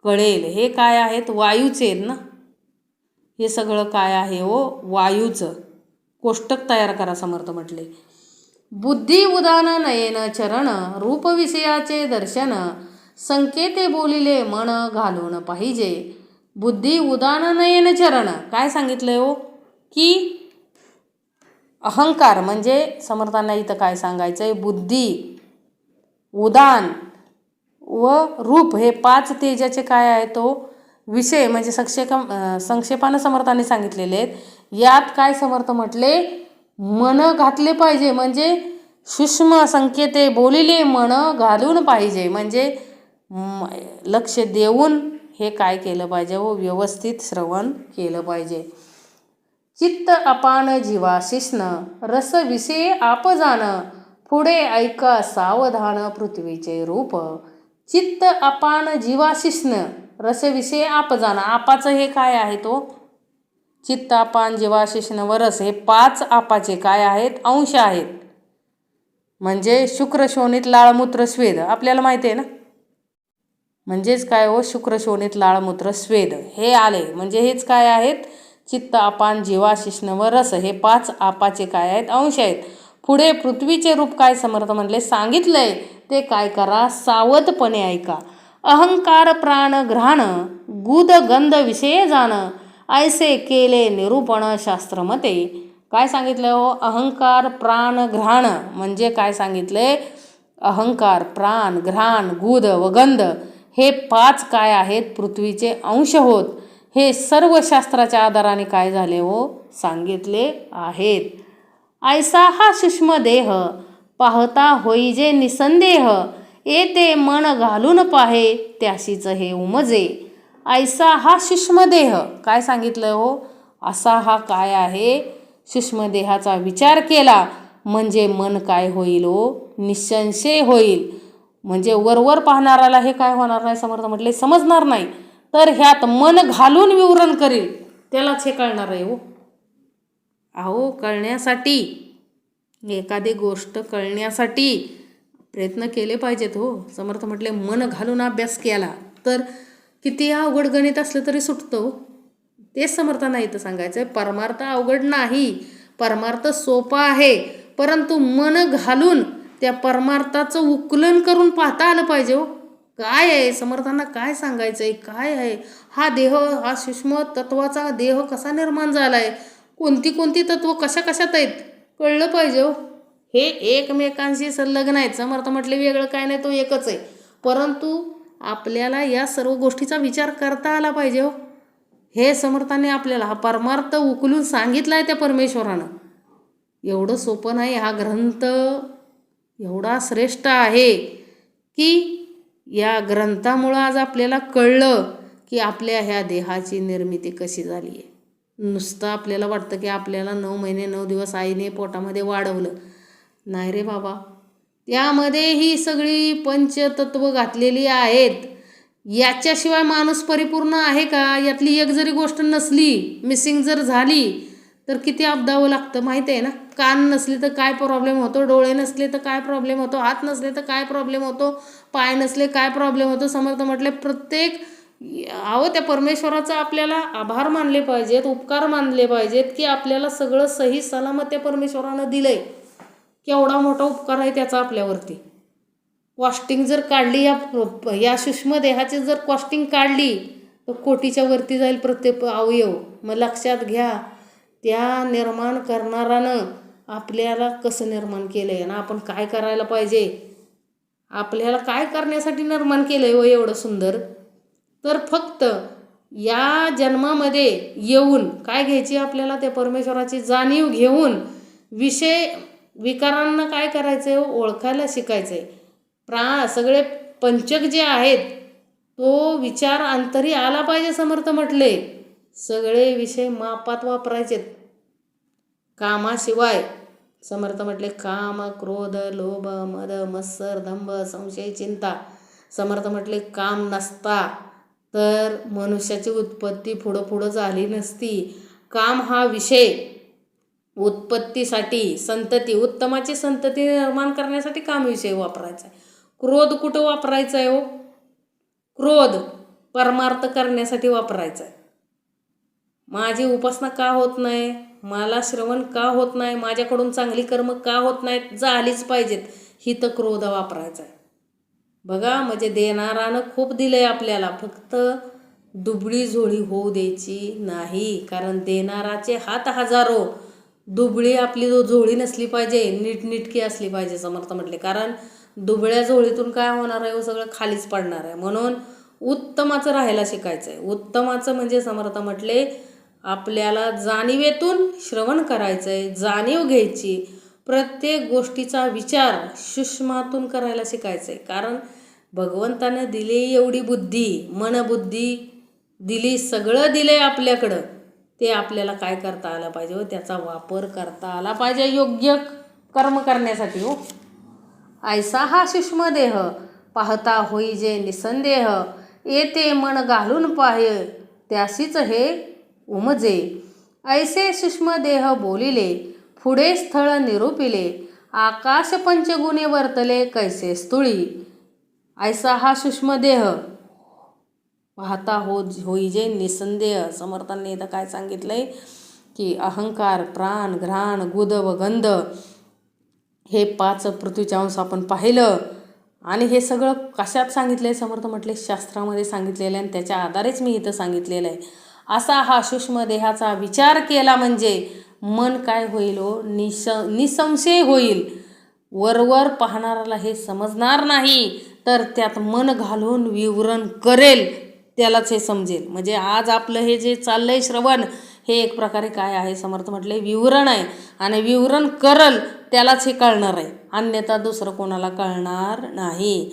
कळेल. हे काय आहेत? वायूचे आहेत ना. हे सगळं काय आहे हो? वायूचं. कोष्टक तयार करा समर्थ म्हटले. बुद्धी उदान नयन चरण, रूप विषयाचे दर्शन, संकेते बोलिले मन घालून पाहिजे. बुद्धी उदान नयन चरण काय सांगितलंय हो? की अहंकार म्हणजे समर्थांना इथं काय सांगायचं आहे? बुद्धी, उदान व रूप हे 5 तेजाचे काय आहेत हो? विषय म्हणजे संक्षेपानं समर्थांनी सांगितलेले आहेत. यात काय समर्थ म्हटले? मन घातले पाहिजे, म्हणजे सूक्ष्म संकेते बोलिले मन घालून पाहिजे, म्हणजे लक्ष देऊन हे काय केलं पाहिजे हो? व्यवस्थित श्रवण केलं पाहिजे. चित्त अपान जीवा शिष्ण, रस विषय आप जाण, पुढे ऐका सावधान पृथ्वीचे रूप. चित्त अपान जीवा शिष्ण, रस विषय आप जाण. आपाचं हे काय आहे तो? चित्त अपान जीवा शिष्ण व रस हे 5 आपाचे काय आहेत? अंश आहेत. म्हणजे शुक्र शोणित लाळमूत्र स्वेद आपल्याला माहिती आहे ना. म्हणजेच काय हो? शुक्र शोणित लाळमूत्र स्वेद हे आले. म्हणजे हेच काय आहेत? चित्त अपान जीवा शिष्ण व रस हे 5 आपाचे काय आहेत? अंश आहेत. पुढे पृथ्वीचे रूप काय समर्थ म्हणले? सांगितलंय ते काय करा? सावधपणे ऐका. अहंकार प्राण घ्राण, गुद गंध विषय जाण, ऐसे केले निरूपण शास्त्रमते. काय सांगितलं हो? अहंकार प्राण घ्राण म्हणजे काय सांगितले? अहंकार प्राण घ्राण गुद व गंध हे 5 काय आहेत? पृथ्वीचे अंश होत. हे सर्व शास्त्राच्या आधाराने काय झाले हो? सांगितले आहेत. ऐसा हा सूक्ष्म देह, पाहता होईजे निसंदेह, येते मन घालून पाहे त्याशीच हे उमजे. ऐसा हा सूक्ष्म देह काय सांगितलं हो? असा हा काय आहे? सूक्ष्म देहाचा विचार केला म्हणजे मन काय होईल हो? निसंशय होईल. म्हणजे वरवर पाहणाराला हे काय होणार नाही समर्थ म्हटले? समजणार नाही. तर ह्यात मन घालून विवरण करील त्यालाच हे कळणार आहे हो. अहो, कळण्यासाठी एखादी गोष्ट कळण्यासाठी प्रयत्न केले पाहिजेत हो. समर्थ म्हटले मन घालून अभ्यास केला तर किती अवघड गणित असलं तरी सुटतं हो. तेच समर्थांना इथं सांगायचं आहे. परमार्थ अवघड नाही, परमार्थ सोपा आहे, परंतु मन घालून त्या परमार्थाचं उकलन करून पाहता आलं पाहिजे हो. काय आहे समर्थांना काय सांगायचं आहे? काय आहे हा देह? हा सूक्ष्म तत्वाचा देह कसा निर्माण झाला आहे? कोणती कोणती तत्व कशा कशात आहेत? कळलं पाहिजे हो. हे एकमेकांशी संलग्न आहेत. समर्थ म्हटले वेगळं काय नाही, तो एकच आहे. परंतु आपल्याला या सर्व गोष्टीचा विचार करता आला पाहिजे हो. हे समर्थाने आपल्याला हा परमार्थ उकलून सांगितला आहे त्या परमेश्वरानं. एवढं सोपं नाही. हा ग्रंथ एवढा श्रेष्ठ आहे की या ग्रंथामुळं आज आपल्याला कळलं की आपल्या ह्या देहाची निर्मिती कशी झाली आहे. नुसतं आपल्याला वाटतं की आपल्याला 9 महिने 9 दिवस आईने पोटामध्ये वाढवलं. नाही रे बाबा, त्यामध्ये ही सगळी पंचतत्व घातलेली आहेत. याच्याशिवाय माणूस परिपूर्ण आहे का? यातली एक जरी गोष्ट नसली, मिसिंग जर झाली तर किती अपदावं लागतं माहिती आहे ना. कान नसले तर काय प्रॉब्लेम होतो, डोळे नसले तर काय प्रॉब्लेम होतो, हात नसले तर काय प्रॉब्लेम होतो, पाय नसले काय प्रॉब्लेम होतो. समर्थ म्हटले प्रत्येक त्या परमेश्वराचा आपल्याला आभार मानले पाहिजेत, उपकार मानले पाहिजेत की आपल्याला सगळं सही सलामत त्या परमेश्वरानं दिलंय. केवढा मोठा उपकार आहे त्याचा आपल्यावरती. कॉस्टिंग जर काढली या सूक्ष्म देहाची जर कॉस्टिंग काढली तर कोटीच्या वरती जाईल प्रत्येक अवयव. मग लक्षात घ्या त्या निर्माण करणारानं आपल्याला कसं निर्माण केलं आहे ना, आपण काय करायला पाहिजे, आपल्याला काय करण्यासाठी निर्माण केलं आहे व एवढं सुंदर. तर फक्त या जन्मामध्ये येऊन काय घ्यायची आपल्याला? त्या परमेश्वराची जाणीव घेऊन विषय विकारांना काय करायचं आहे? ओळखायला शिकायचं आहे. सगळे पंचक जे आहेत तो विचार अंतरी आला पाहिजे. समर्थ म्हटले सगळे विषय मापात वापरायचेत, कामाशिवाय समर्थ म्हटले काम, क्रोध, लोभ, मद, मत्सर, दंभ, संशय, चिंता. समर्थ म्हटले काम नसता तर मनुष्याची उत्पत्ती पुढं पुढं झाली नसती. काम हा विषय उत्पत्तीसाठी, संतती, उत्तमाची संतती निर्माण करण्यासाठी काम विषय वापरायचा आहे. क्रोध कुठं वापरायचा आहे हो? क्रोध परमार्थ करण्यासाठी वापरायचा आहे. माझी उपासना का होत नाही, मला श्रवण का होत नाही, माझ्याकडून चांगली कर्म का होत नाहीत, झालीच पाहिजेत, ही तर क्रोध वापरायचा आहे. बघा, म्हणजे देणारानं खूप दिलंय आपल्याला, फक्त दुबळी झोळी होऊ द्यायची नाही. कारण देणाराचे हात हजारो, दुबळी आपली झोळी नसली पाहिजे, नीटनीटकी असली पाहिजे. समर्थ म्हटले कारण दुबळ्या झोळीतून काय होणार आहे, सगळं खालीच पडणार आहे. म्हणून उत्तमाचं राहायला शिकायचं आहे. उत्तमाचं म्हणजे समर्थ म्हटले आपल्याला जाणीवेतून श्रवण करायचं आहे, जाणीव घ्यायची, प्रत्येक गोष्टीचा विचार सूक्ष्मातून करायला शिकायचं आहे. कारण भगवंतानं दिली एवढी बुद्धी, मनबुद्धी दिली, सगळं दिलंय आपल्याकडं, ते आपल्याला काय करता आलं पाहिजे व त्याचा वापर करता आला पाहिजे योग्य कर्म करण्यासाठी हो. ऐसा हा सूक्ष्म देह पाहता होई जे निसंदेह, येते मन घालून पाहे त्यासीच हे उमजे. ऐसे सूक्ष्म देह बोलिले पुढे स्थळ निरूपिले, आकाश पंचगुणे वर्तले कैसे स्थूळी. ऐसा हा सूक्ष्म देह पाहता होई जे निसंदेह. समर्थांनी इथं काय सांगितलंय की अहंकार, प्राण, घ्राण, गुद व गंध हे 5 पृथ्वीचे अंश आपण पाहिलं. आणि हे सगळं कशात सांगितलंय? समर्थ म्हटले शास्त्रामध्ये सांगितलेलं आहे आणि त्याच्या आधारेच मी इथं सांगितलेलं आहे. असा हा सूक्ष्म देहाचा विचार केला म्हणजे मन काय होईल हो? निसंशय होईल. वरवर पाहणाऱ्याला हे समजणार नाही, तर त्यात मन घालून विवरण करेल त्यालाच हे समजेल. म्हणजे आज आपलं हे जे चाललंय श्रवण, हे एक प्रकारे काय आहे? समर्थ म्हटले विवरण आहे. आणि विवरण करल त्यालाच हे कळणार आहे, अन्यथा दुसरं कोणाला कळणार नाही.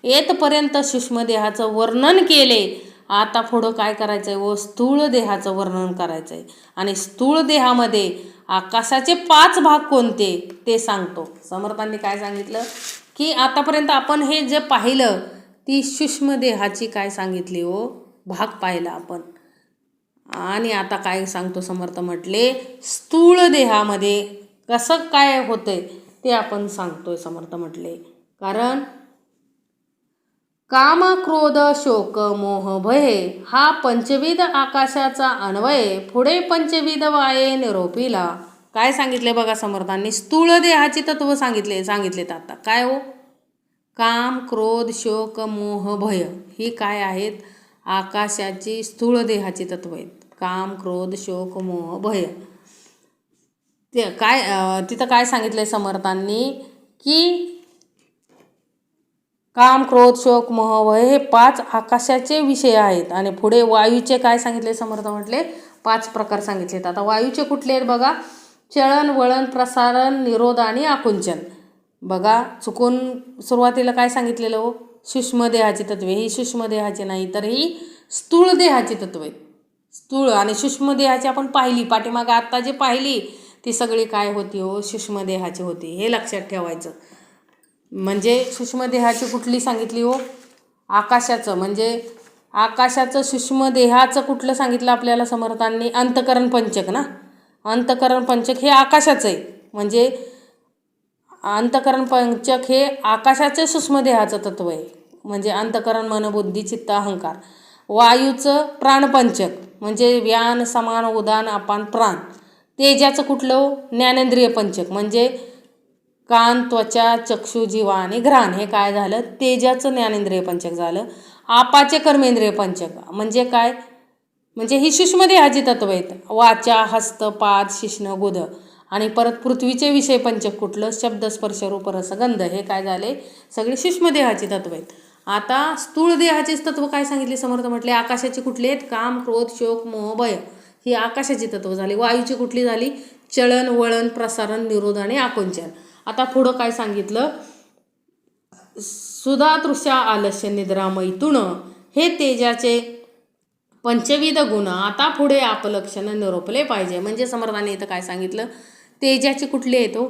येतपर्यंत सूक्ष्म देहाचं वर्णन केले. आता पुढं काय करायचं आहे व स्थूळ देहाचं वर्णन करायचं आहे. आणि स्थूळ देहामध्ये आकाशाचे 5 भाग कोणते ते सांगतो. समर्थांनी काय सांगितलं की आतापर्यंत आपण हे जे पाहिलं ती सूक्ष्म देहाची काय सांगितली हो, भाग पाहिला आपण. आणि आता काय सांगतो समर्थ म्हटले स्थूळ देहामध्ये कसं काय होतंय ते आपण सांगतोय. समर्थ म्हटले कारण काम, क्रोध, शोक, मोह, भय हा पंचविध आकाशाचा अन्वय पुढे पंचविध वाये निरोपिला. काय सांगितले बघा समर्थांनी? स्थूळ देहाची तत्व सांगितलेत. आता काय हो? काम, क्रोध, शोक, मोह, भय ही काय आहेत? आकाशाची स्थूळ देहाची तत्व आहेत. काम, क्रोध, शोक, मोह, भय. ते काय तिथं काय सांगितलंय समर्थांनी की काम, क्रोध, शोक, मोह, भय हे 5 आकाशाचे विषय आहेत. आणि पुढे वायूचे काय सांगितले? समर्थ म्हटले 5 प्रकार सांगितलेत. आता वायूचे कुठले आहेत बघा? चलन, वळण, प्रसारण, निरोध आणि आकुंचन. बघा चुकून सुरुवातीला काय सांगितलेलं हो? सूक्ष्म देहाची तत्वे. ही सूक्ष्म देहाची नाही तर ही स्थूळ देहाची तत्व आहेत. स्थूळ आणि सूक्ष्म देहाची आपण पाहिली पाठीमागे, आत्ता जे पाहिली ती सगळी काय होती हो? सूक्ष्म देहाची होती. हे लक्षात ठेवायचं. म्हणजे सूक्ष्म देहाची कुठली सांगितली हो? आकाशाचं. म्हणजे आकाशाचं सूक्ष्म देहाचं कुठलं सांगितलं आपल्याला समर्थांनी? अंतकरण पंचक ना. अंतकरण पंचक हे आकाशाचं आहे. म्हणजे अंतकरण पंचक हे आकाशाचे सूक्ष्म देहाचं तत्व आहे. म्हणजे अंतकरण, मन, बुद्धी, चित्त, अहंकार. वायूचं प्राणपंचक म्हणजे व्यान, समान, उदान, अपान, प्राण. तेजाचं कुठलं? ज्ञानेंद्रिय पंचक म्हणजे कान, त्वचा, चक्षु, जीवा आणि घ्राण. हे काय झालं? तेजाचं ज्ञानेंद्रिय पंचक झालं. आपाचे कर्मेंद्रिय पंचक म्हणजे काय? म्हणजे ही सूक्ष्म देहाची तत्व आहेत. वाचा, हस्त, पाद, शिश्न, गुद. आणि परत पृथ्वीचे विषय पंचक कुठलं? शब्द, स्पर्श, रूप, रस, गंध. हे काय झाले? सगळी सूक्ष्म देहाची तत्व आहेत. आता स्थूळ देहाचेच तत्व काय सांगितले समर्थ म्हटले? आकाशाची कुठली आहेत? काम, क्रोध, शोक, मोह, भय ही आकाशाची तत्व झाली. वायूची कुठली झाली? चलन, वळण, प्रसारण, निरोध आणि आकुंचन. आता पुढं काय सांगितलं? सुधा, तृषा, आलस्य, निद्रा, मैथुन हे तेजाचे पंचविध गुण आता पुढे अपलक्षण निरोपले पाहिजे. म्हणजे समर्थाने इथं काय सांगितलं? तेजाची कुठली आहे तो?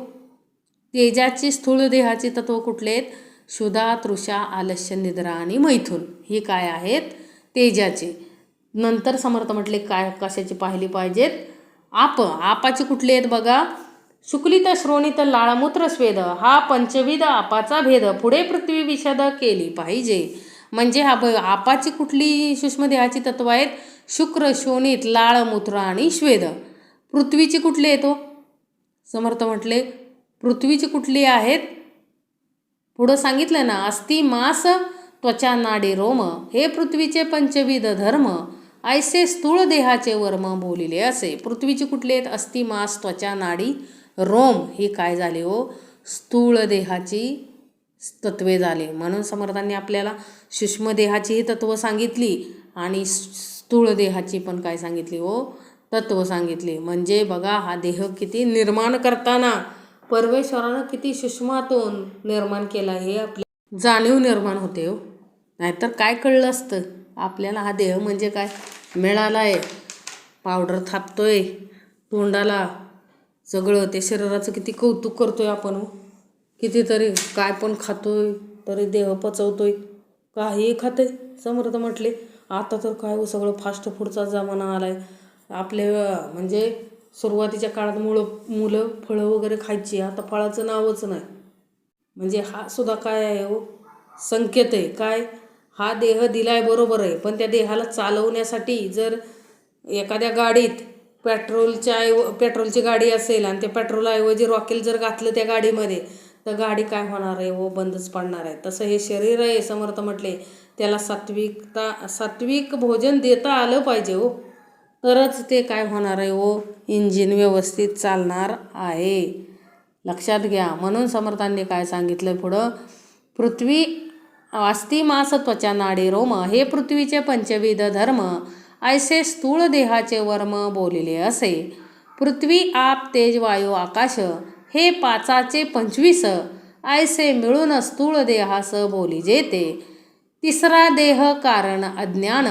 तेजाची स्थूल देहाची तत्व कुठले आहेत? क्षुधा, तृषा, आलस्य, निद्रा आणि मैथुन. ही काय आहेत? तेजाचे. नंतर समर्थ म्हटले काय कशाची पाहिली पाहिजेत? आपाची कुठले आहेत बघा? शुक्लित, श्रोणित, लाळमूत्र, स्वेद हा पंचविध आपाचा भेद पुढे पृथ्वी विशद केली पाहिजे. म्हणजे आपाची कुठली सूक्ष्मदेहाची तत्व आहेत? शुक्र, शोणित, लाळमूत्र आणि स्वेद. पृथ्वीची कुठली आहेत हो? समर्थ म्हटले पृथ्वीची कुठली आहेत? पुढं सांगितलं ना, अस्थि, मांस, त्वचा, नाडी, रोम हे पृथ्वीचे पंचविध धर्म ऐसे स्थूळ देहाचे वर्म बोलिले असे. पृथ्वीची कुठली आहेत? अस्थि, मांस, त्वचा, नाडी, रोम ही काय झाली हो? स्थूळ देहाची तत्वे झाली. म्हणून समर्थांनी आपल्याला सूक्ष्म देहाची ही तत्व सांगितली आणि स्थूळ देहाची पण काय सांगितली हो? तत्व सांगितली. म्हणजे बघा हा देह किती निर्माण करताना परमेश्वरानं किती सूक्ष्मातून निर्माण केला हे आपल्या जाणीव निर्माण होते हो. नाहीतर काय कळलं असतं आपल्याला? हा देह म्हणजे काय मिळाला आहे, पावडर थापतोय तोंडाला, सगळं ते शरीराचं किती कौतुक करतोय आपण हो. कितीतरी काय पण खातोय तरी देह पचवतोय, काही खाते. समर्थ म्हटले आता तर काय हो सगळं फास्ट फूडचा जमाना आलाय. आपल्या म्हणजे सुरुवातीच्या काळात मुलं फळं वगैरे खायची, आता फळाचं नावच नाही. म्हणजे हा सुद्धा काय आहे हो? संकेत आहे. काय? हा देह दिलाय बरोबर आहे, पण त्या देहाला चालवण्यासाठी जर एखाद्या गाडीत पेट्रोलची गाडी असेल आणि त्या पेट्रोलऐवजी रॉकेल जर घातलं त्या गाडीमध्ये तर गाडी काय होणार आहे हो? बंदच पडणार आहे. तसं हे शरीर आहे. समर्थ म्हटले त्याला सात्विक भोजन देता आलं पाहिजे हो, तरच ते काय होणार आहे हो? इंजिन व्यवस्थित चालणार आहे. लक्षात घ्या. म्हणून समर्थांनी काय सांगितलं पुढं? पृथ्वी अस्थि, मांस, त्वचा, नाडी, रोम हे पृथ्वीचे पंचविध धर्म ऐसे स्थूळ देहाचे वर्म बोलिले असे. पृथ्वी, आप, तेज, वायू, आकाश हे पाचाचे 25 ऐसे मिळून स्थूळ देहास बोली जेते. तिसरा देह कारण अज्ञान,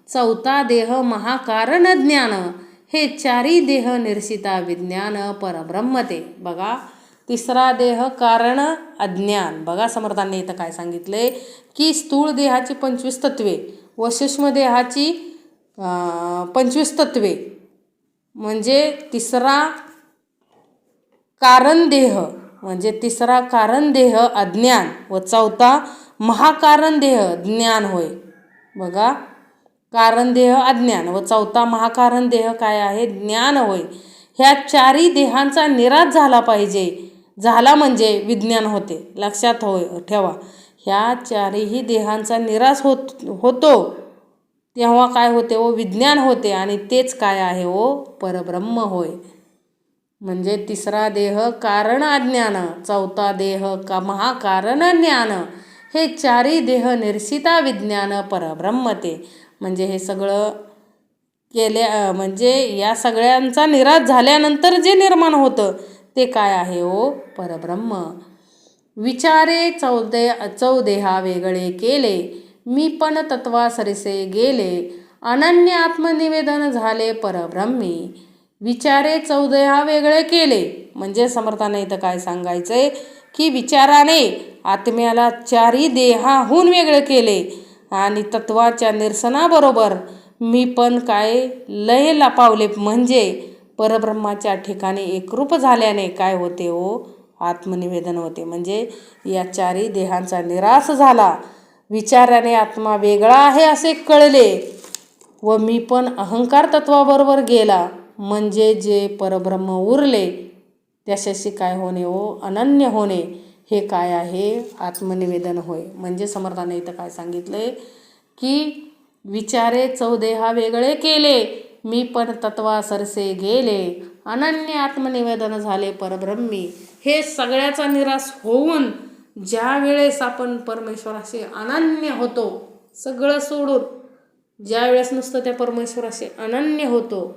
चौथा देह महाकारण ज्ञान, हे चारी देह निर्सिता विज्ञान परब्रह्मते. बघा, तिसरा देह कारण अज्ञान. बघा समर्थांनी इथं काय सांगितलंय की स्थूळ देहाची 25 तत्वे व सूक्ष्म देहाची 25 तत्वे, म्हणजे तिसरा कारण देह अज्ञान व चौथा महाकारण देह ज्ञान होय. बघा, कारण देह अज्ञान व चौथा महाकारण देह काय आहे? ज्ञान होय. ह्या चारी देहांचा निराश झाला पाहिजे. झाला म्हणजे विज्ञान होते. लक्षात ठेवा. ह्या चारही देहांचा निराश होतो तेव्हा काय होते हो? विज्ञान होते. आणि तेच काय आहे हो? परब्रह्म होय. म्हणजे तिसरा देह कारण अज्ञान, चौथा देह महाकारण ज्ञान, हे चारी देह निर्सिता विज्ञान परब्रह्मते. म्हणजे हे सगळं म्हणजे या सगळ्यांचा निराश झाल्यानंतर जे निर्माण होतं ते काय आहे हो? परब्रह्म. विचारे चौदेहा वेगळे केले, मी पण तत्वा सरिसे गेले, अनन्य आत्मनिवेदन झाले परब्रह्मी. विचारे चौदेहा वेगळे केले म्हणजे समर्थाने इथं काय सांगायचंय की विचाराने आत्म्याला चारी देहाहून वेगळे केले आणि तत्वाच्या निरसनाबरोबर मी पण काय लय लपावले. म्हणजे परब्रह्माच्या ठिकाणी एकरूप झाल्याने काय होते हो? आत्मनिवेदन होते. म्हणजे या चारी देहांचा निराश झाला. विचाराने आत्मा वेगळा आहे असे कळले व मी पण अहंकार तत्वाबरोबर गेला. म्हणजे जे परब्रह्म उरले त्याच्याशी काय होणे हो? अनन्य होणे. हे काय आहे? आत्मनिवेदन होय. म्हणजे समर्थाने इथं काय सांगितलंय की विचारे चौदेहा वेगळे केले, मी पण तत्वा सरसे गेले, अनन्य आत्मनिवेदन झाले परब्रह्मी. हे सगळ्याचा निराश होऊन ज्या वेळेस आपण परमेश्वराशी अनन्य होतो, सगळं सोडून ज्या वेळेस नुसतं त्या परमेश्वराशी अनन्य होतो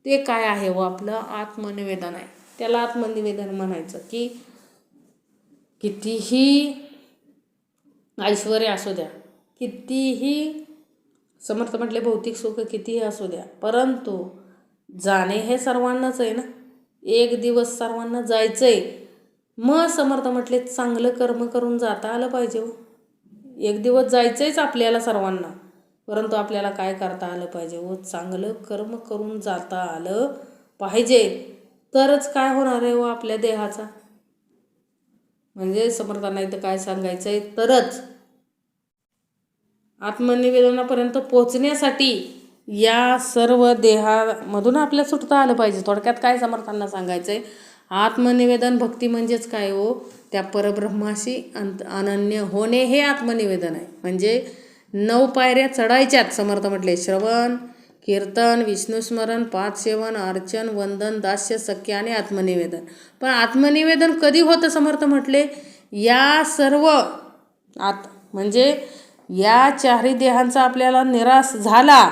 ते काय आहे हो? आपलं आत्मनिवेदन आहे. त्याला आत्मनिवेदन म्हणायचं. की कितीही ऐश्वर्य असू द्या, कितीही समर्थ म्हटले भौतिक सुख कितीही असू द्या, परंतु जाणे हे सर्वांनाच आहे ना. एक दिवस सर्वांना जायचंय. मग समर्थ म्हटले चांगलं कर्म करून जाता आलं पाहिजे. एक दिवस जायचंच आपल्याला सर्वांना, परंतु आपल्याला काय करता आलं पाहिजे चांगलं कर्म करून जाता आलं पाहिजे. तरच काय होणार आहे आपल्या देहाचा. म्हणजे समर्थांना इथं काय सांगायचं आहे, तरच आत्मनिवेदनापर्यंत पोचण्यासाठी या सर्व देहामधून आपल्याला सुटता आलं पाहिजे. थोडक्यात काय समर्थांना सांगायचं आहे, आत्मनिवेदन भक्ती म्हणजेच काय त्या परब्रह्माशी अनन्य होणे हे आत्मनिवेदन आहे. म्हणजे 9 पायऱ्या चढायच्यात. समर्थ म्हटले श्रवण, कीर्तन, विष्णुस्मरण, पादसेवन, अर्चन, वंदन, दास्य, सख्य आणि आत्मनिवेदन. पण आत्मनिवेदन कधी होतं समर्थ म्हटले, या सर्व म्हणजे या चारही देहांचा आपल्याला निराश झाला,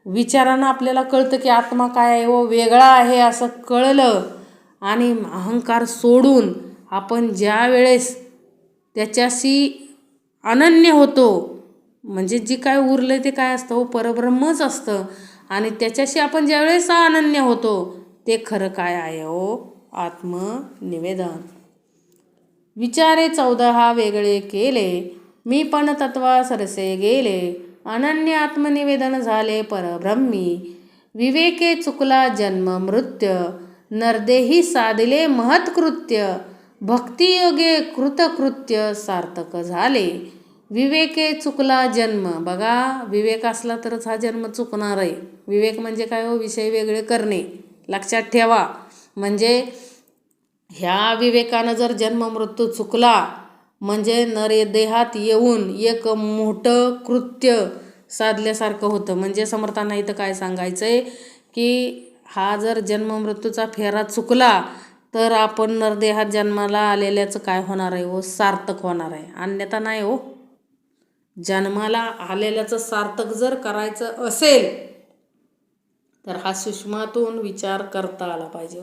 विचारानं आपल्याला कळतं की आत्मा काय आहे वेगळा आहे असं कळलं, आणि अहंकार सोडून आपण ज्या वेळेस त्याच्याशी अनन्य होतो, म्हणजे जी काय उरलं ते काय असतं परब्रह्मच असतं, आणि त्याच्याशी आपण ज्यावेळेस अनन्य होतो ते खरं काय आहे आत्मनिवेदन. विचारे 14 वेगळे केले, मी पण तत्वा सरसे गेले, अनन्य आत्मनिवेदन झाले परब्रह्मी, विवेके चुकला जन्म मृत्यू, नरदेही साधिले महत्कृत्य, भक्तियोगे कृतकृत्य सार्थक झाले. विवेके चुकला जन्म. बघा, विवेक असला तरच हा जन्म चुकणार आहे. विवेक म्हणजे काय विषय वेगळे करणे, लक्षात ठेवा. म्हणजे ह्या विवेकानं जर जन्म मृत्यू चुकला म्हणजे नरदेहात येऊन एक मोठं कृत्य साधल्यासारखं होतं. म्हणजे समर्थांना इथं काय सांगायचं आहे की हा जर जन्म मृत्यूचा फेरा चुकला तर आपण नरदेहात जन्माला आलेल्याचं काय होणार आहे सार्थक होणार आहे, अन्यथा नाही जन्माला आलेल्याचं सार्थक जर करायचं असेल तर हा सूक्ष्मातून विचार करता आला पाहिजे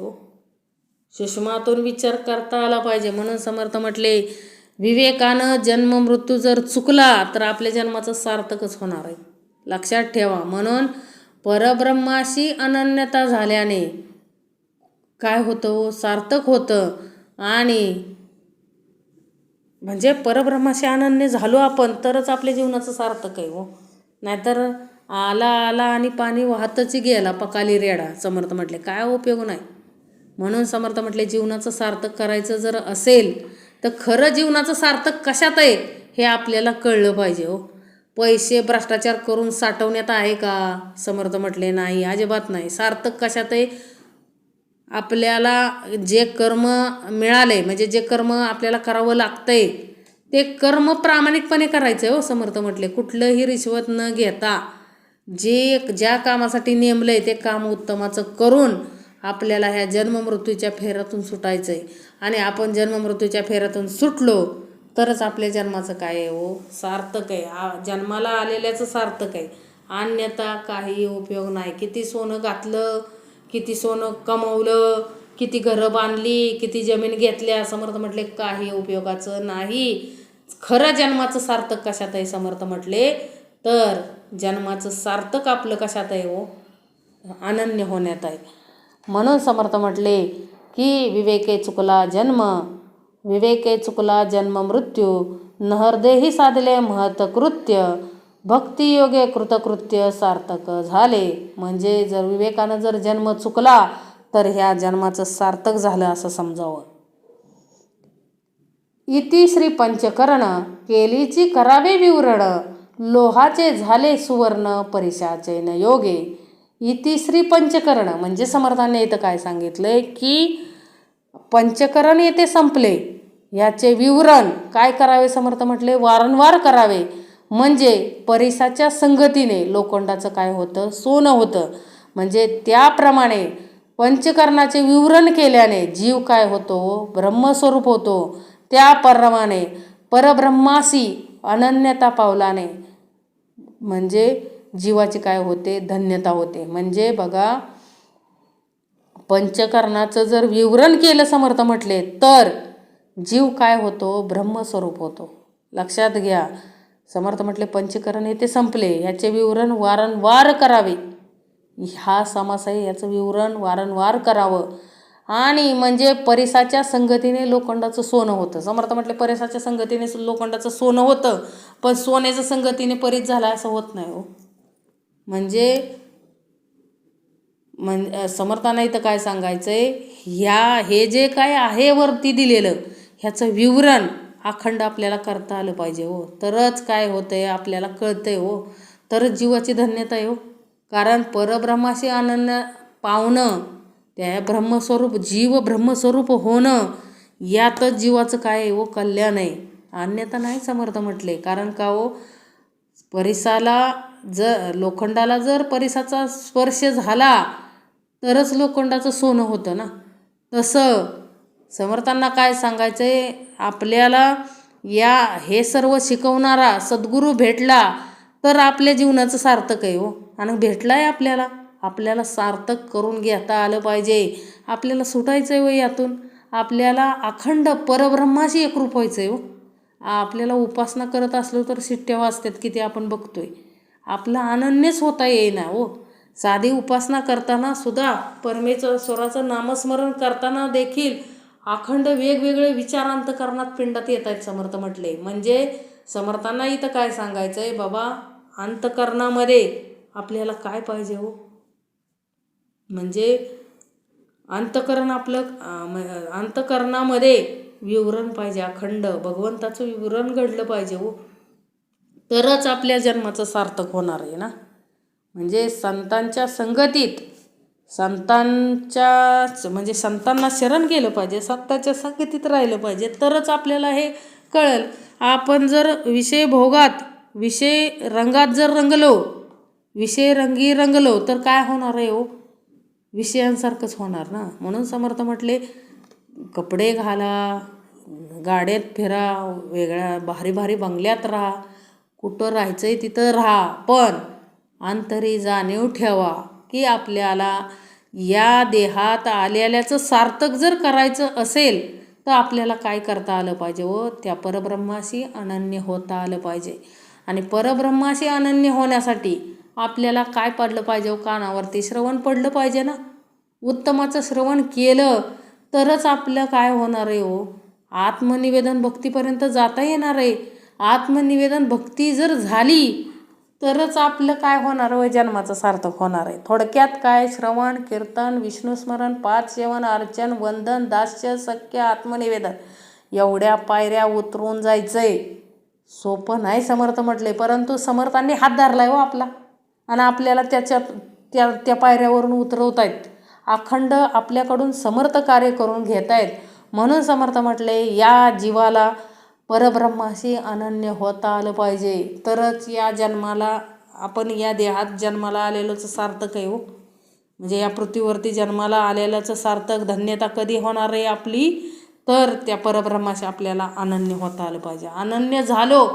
सूक्ष्मातून विचार करता आला पाहिजे. म्हणून समर्थ म्हटले विवेकानं जन्म मृत्यू जर चुकला तर आपल्या जन्माचं सार्थकच होणार आहे, लक्षात ठेवा. म्हणून परब्रह्माशी अनन्यता झाल्याने काय होतं सार्थक होतं. आणि म्हणजे परब्रह्माशी अनन्य झालो आपण तरच आपल्या जीवनाचं सार्थक आहे नाहीतर आला आला आणि पाणी वाहतच गेला पकाली रेडा, समर्थ म्हटले काय उपयोग नाही. म्हणून समर्थ म्हटले जीवनाचं सार्थक करायचं जर असेल तर खरं जीवनाचं सार्थक कशात आहे हे आपल्याला कळलं पाहिजे पैसे भ्रष्टाचार करून साठवण्यात आहे का, समर्थ म्हटले नाही, अजिबात नाही. सार्थक कशात आहे, आपल्याला जे कर्म मिळाले म्हणजे जे कर्म आपल्याला करावं लागतंय ते कर्म प्रामाणिकपणे करायचं आहे समर्थ म्हटले. कुठलंही रिश्वत न घेता ज्या कामासाठी नेमलं आहे ते काम उत्तमाचं करून आपल्याला ह्या जन्ममृत्यूच्या फेऱ्यातून सुटायचं आहे. आणि आपण जन्ममृत्यूच्या फेऱ्यातून सुटलो तरच आपल्या जन्माचं काय आहे सार्थक आहे, जन्माला आलेल्याचं सार्थक आहे, अन्यथा काही उपयोग नाही. किती सोनं घातलं, किती सोनं कमवलं, किती घरं बांधली, किती जमीन घेतल्या, समर्थ म्हटले काही उपयोगाचं नाही. खरं जन्माचं सार्थक कशात आहे समर्थ म्हटले तर जन्माचं सार्थक आपलं कशात आहे अनन्य होण्यात आहे. म्हणून समर्थ म्हटले की विवेके चुकला जन्म, विवेके चुकला जन्म मृत्यू, नहरदेही साधले महत्कृत्य, भक्तियोगे कृतकृत्य सार्थक झाले. म्हणजे जर विवेकानं जर जन्म चुकला तर ह्या जन्माचं सार्थक झालं असं समजावं. इति श्री पंचकरण केलीची करावे विवरण, लोहाचे झाले सुवर्ण परिशाचे न योगे. इति श्री पंचकरण म्हणजे समर्थांनी इथं काय सांगितलंय की पंचकरण येथे संपले, याचे विवरण काय करावे समर्थ म्हटले वारंवार करावे. म्हणजे परिसाच्या संगतीने लोखंडाचं काय होतं सोनं होतं. म्हणजे त्याप्रमाणे पंचकरणाचे विवरण केल्याने जीव काय होतो ब्रह्मस्वरूप होतो. त्याप्रमाणे परब्रह्माशी अनन्यता पावलाने म्हणजे जीवाची काय होते धन्यता होते. म्हणजे बघा पंचकरणाचं जर विवरण केलं समर्थ म्हटले तर जीव काय होतो ब्रह्मस्वरूप होतो, लक्षात घ्या. समर्थ म्हटले पंचकरण हे ते संपले, ह्याचे विवरण वारंवार करावे. हा समास आहे, याचं विवरण वारंवार करावं. आणि म्हणजे परिसाच्या संगतीने लोखंडाचं सोनं होतं. समर्थ म्हटले परिसाच्या संगतीने लोखंडाचं सोनं होतं, पण सोन्याच्या संगतीने परीस झाला असं होत नाही हो. म्हणजे समर्थांना इथं काय सांगायचं आहे, हे जे काय आहे वरती दिलेलं ह्याचं विवरण अखंड आपल्याला करता आलं पाहिजे हो. तरच काय होतं आहे आपल्याला कळतं आहे हो, तरच जीवाची धन्यता आहे हो. कारण परब्रह्माशी अनन्य पावणं, त्या ब्रह्मस्वरूप जीव ब्रह्मस्वरूप होणं, यातच जीवाचं काय आहे हो, कल्याण आहे. अन्यथा नाही समर्थ म्हटले. कारण का हो, परिसाला लोखंडाला जर परिसाचा स्पर्श झाला तरच लोखंडाचं सोनं होतं ना. तसं समर्थांना काय सांगायचं आहे, आपल्याला हे सर्व शिकवणारा सद्गुरू भेटला तर आपल्या जीवनाचं सार्थक आहे हो. आणि भेटला आहे आपल्याला सार्थक करून घेता आलं पाहिजे. आपल्याला सुटायचं आहे हो यातून. आपल्याला अखंड परब्रह्माशी एकरूप व्हायचं आहे हो. आपल्याला उपासना करत असलो तर शिट्ट्या वाजतात किती आपण बघतोय. आपला अनन्यच होता येईना हो. साधी उपासना करताना सुद्धा परमेश्वराचं नामस्मरण करताना देखील अखंड वेगवेगळे विचार अंतःकरणात पिंडात येत आहेत समर्थ म्हटले. म्हणजे समर्थांना इथं काय सांगायचं आहे, बाबा अंतःकरणामध्ये आपल्याला काय पाहिजे हो, म्हणजे अंतःकरण अंतःकरणामध्ये विवरण पाहिजे. अखंड भगवंताचं विवरण घडलं पाहिजे हो, तरच आपल्या जन्माचं सार्थक होणार आहे ना. म्हणजे संतांच्या संगतीत म्हणजे संतांना शरण गेलं पाहिजे, संतांच्या संगतीत राहिलं पाहिजे, तरच आपल्याला हे कळेल. आपण जर विषय भोगात विषय रंगात जर विषय रंगी रंगलो तर काय होणार आहे हो, विषयांसारखंच होणार ना. म्हणून समर्थ म्हटले, कपडे घाला, गाड्यात फिरा, वेगळ्या भारी भारी बंगल्यात राहा, कुठं राहायचं आहे तिथं राहा, पण अंतरी जाणीव ठेवा की आपल्याला या देहात आलेल्याचं सार्थक जर करायचं असेल तर आपल्याला काय करता आलं पाहिजे हो, त्या परब्रह्माशी अनन्य होता आलं पाहिजे. आणि परब्रह्माशी अनन्य होण्यासाठी आपल्याला काय पडलं पाहिजे हो, कानावरती श्रवण पडलं पाहिजे ना. उत्तमाचं श्रवण केलं तरच आपलं काय होणार आहे हो, आत्मनिवेदन भक्तीपर्यंत जाता येणार आहे. आत्मनिवेदन भक्ती जर झाली तरच आपलं काय होणार हो, जन्माचं सार्थक होणार आहे. थोडक्यात काय, श्रवण, कीर्तन, विष्णुस्मरण, पाठ, सेवन, अर्चन, वंदन, दास्य, सख्य, आत्मनिवेदन, एवढ्या पायऱ्या उतरून जायचंय. सोपं नाही समर्थ म्हटले, परंतु समर्थांनी हात धरलाय हो आपला आणि आपल्याला त्या पायऱ्यावरून उतरवतायत. अखंड आपल्याकडून समर्थ कार्य करून घेत आहेत. म्हणून समर्थ म्हटले, या जीवाला परब्रह्माशी अनन्य होता आलं पाहिजे, तरच या जन्माला आपण या देहात जन्माला आलेलंच सार्थक आहे हो. म्हणजे या पृथ्वीवरती जन्माला आलेल्याचं सार्थक धन्यता कधी होणार आहे आपली, तर त्या परब्रह्माशी आपल्याला अनन्य होता आलं पाहिजे. अनन्य झालो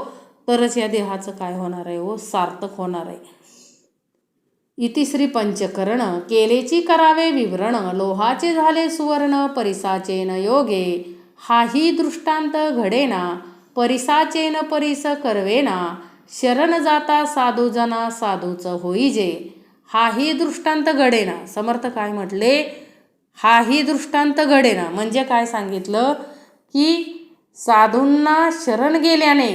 तरच या देहाचं काय होणार आहे हो, सार्थक होणार आहे. इतिश्री पंचकरण केलेची करावे विवरण, लोहाचे झाले सुवर्ण परिसाचे न योगे, हाही दृष्टांत घडेना परिसाचे न परिस करवेना, शरण जाता साधूजना साधूच होईजे, हाही दृष्टांत घडेना. समर्थ काय म्हटले, हाही दृष्टांत घडेना म्हणजे काय सांगितलं की साधूंना शरण गेल्याने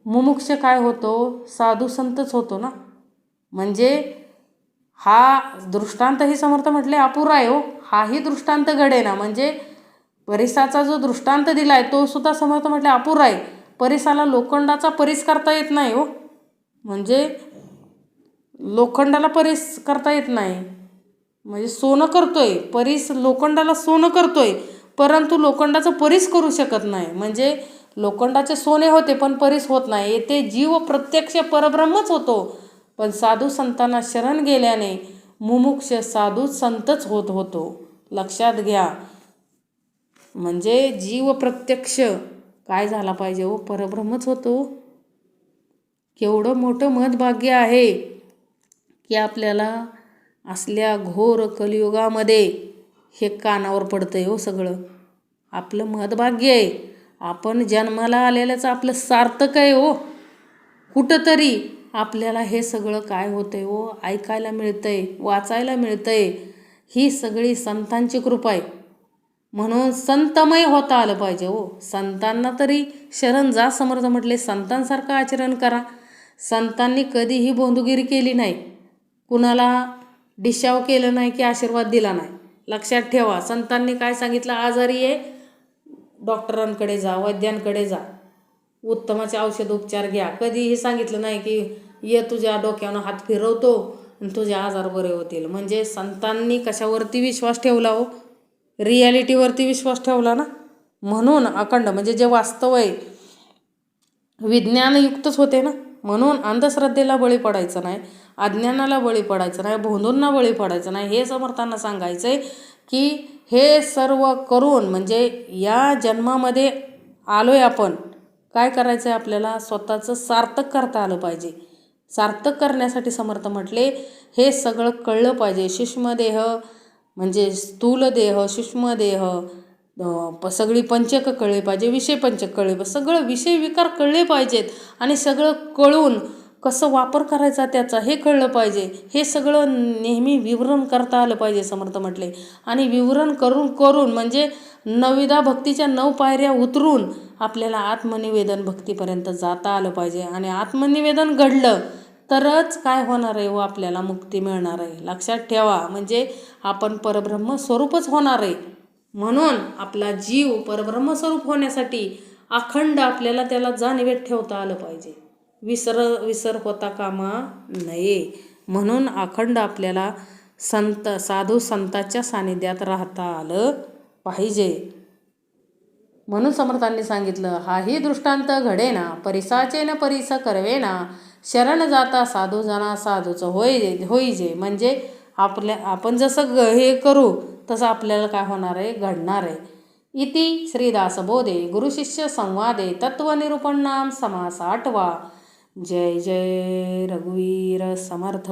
मुमुक्ष काय होतो, साधू संतच होतो ना. म्हणजे हा दृष्टांतही समर्थ म्हटले अपुरा आहे हो. हाही दृष्टांत घडेना म्हणजे परिसाचा जो दृष्टांत दिलाय तो सुद्धा समर्थ म्हटले अपुरा आहे. परिसाला लोखंडाचा परीस करता येत नाही हो, म्हणजे लोखंडाला परीस करता येत नाही. म्हणजे सोनं करतोय परीस, लोखंडाला सोनं करतोय, परंतु लोखंडाचं परीस करू शकत नाही. म्हणजे लोखंडाचे सोने होते पण परीस होत नाही. येथे जीव प्रत्यक्ष परब्रह्मच होतो, पण साधू संतांना शरण गेल्याने मुमुक्ष साधू संतच होतो. लक्षात घ्या. म्हणजे जीव प्रत्यक्ष काय झाला पाहिजे हो, परब्रह्मच होतो. केवढं मोठं महद्भाग्य आहे की आपल्याला असल्या घोर कलियुगामध्ये हे कानावर पडतंय हो सगळं. आपलं महद्भाग्य आहे, आपण जन्माला आलेल्याचं आपलं सार्थक आहे हो. कुठंतरी आपल्याला हे सगळं काय होतंय हो, ऐकायला मिळतंय, वाचायला मिळतंय. ही सगळी संतांची कृपा आहे. म्हणून संतमय होता आलं पाहिजे. हो, संतांना तरी शरण जा समर्थ म्हटले, संतांसारखं आचरण करा. संतांनी कधीही बोंधुगिरी केली नाही, कुणाला डिशाव केलं नाही की आशीर्वाद दिला नाही. लक्षात ठेवा, संतांनी काय सांगितलं, आजारी आहे डॉक्टरांकडे जा, वैद्यांकडे जा, उत्तमाचे औषध उपचार घ्या. कधीही सांगितलं नाही की ये तुझ्या डोक्यानं हात फिरवतो आणि तुझे आजार बरे होतील. म्हणजे संतांनी कशावरती विश्वास ठेवला? हो, रियालिटीवरती विश्वास ठेवला ना. म्हणून अखंड म्हणजे जे वास्तव आहे विज्ञानयुक्तच होते ना. म्हणून अंधश्रद्धेला बळी पडायचं नाही, अज्ञानाला बळी पडायचं नाही, भोंदूंना बळी पडायचं नाही. हे समर्थांना सांगायचं आहे की हे सर्व करून म्हणजे या जन्मामध्ये आलो आहे आपण, काय करायचं आहे आपल्याला, स्वतःचं सार्थक करता आलं पाहिजे. सार्थक करण्यासाठी समर्थ म्हटले हे सगळं कळलं पाहिजे. सूक्ष्मदेह म्हणजे स्थूल देह, सूक्ष्मदेह, सगळी पंचक कळले पाहिजे, विषय पंचक कळले पाहिजे, सगळं विषय विकार कळले पाहिजेत. आणि सगळं कळून कसं वापर करायचा त्याचा हे कळलं पाहिजे. हे सगळं नेहमी विवरण करता आलं पाहिजे समर्थ म्हटले. आणि विवरण करून करून म्हणजे 9विधा भक्तीच्या 9 पायऱ्या उतरून आपल्याला आत्मनिवेदन भक्तीपर्यंत जाता आलं पाहिजे. आणि आत्मनिवेदन घडलं तरच काय होणार आहे? व आपल्याला मुक्ती मिळणार आहे. लक्षात ठेवा, म्हणजे आपण परब्रह्म स्वरूपच होणार आहे. म्हणून आपला जीव परब्रह्मस्वरूप होण्यासाठी अखंड आपल्याला त्याला जाणीवेत ठेवता आलं पाहिजे. विसर होता कामा नये. म्हणून अखंड आपल्याला साधू संतांच्या सानिध्यात राहता आलं पाहिजे. म्हणून समर्थांनी सांगितलं, हाही दृष्टांत घडेना, परिसाचे न परिस करवेना, शरण जाता साधू जना साधूचं होईजे. म्हणजे आपण जसं हे करू तसं आपल्याला काय होणार आहे? घडणार आहे. इति श्रीदासबोधे गुरुशिष्य संवादे तत्वनिरूपण नाम समास 8वा. जय जय रघुवीर समर्थ.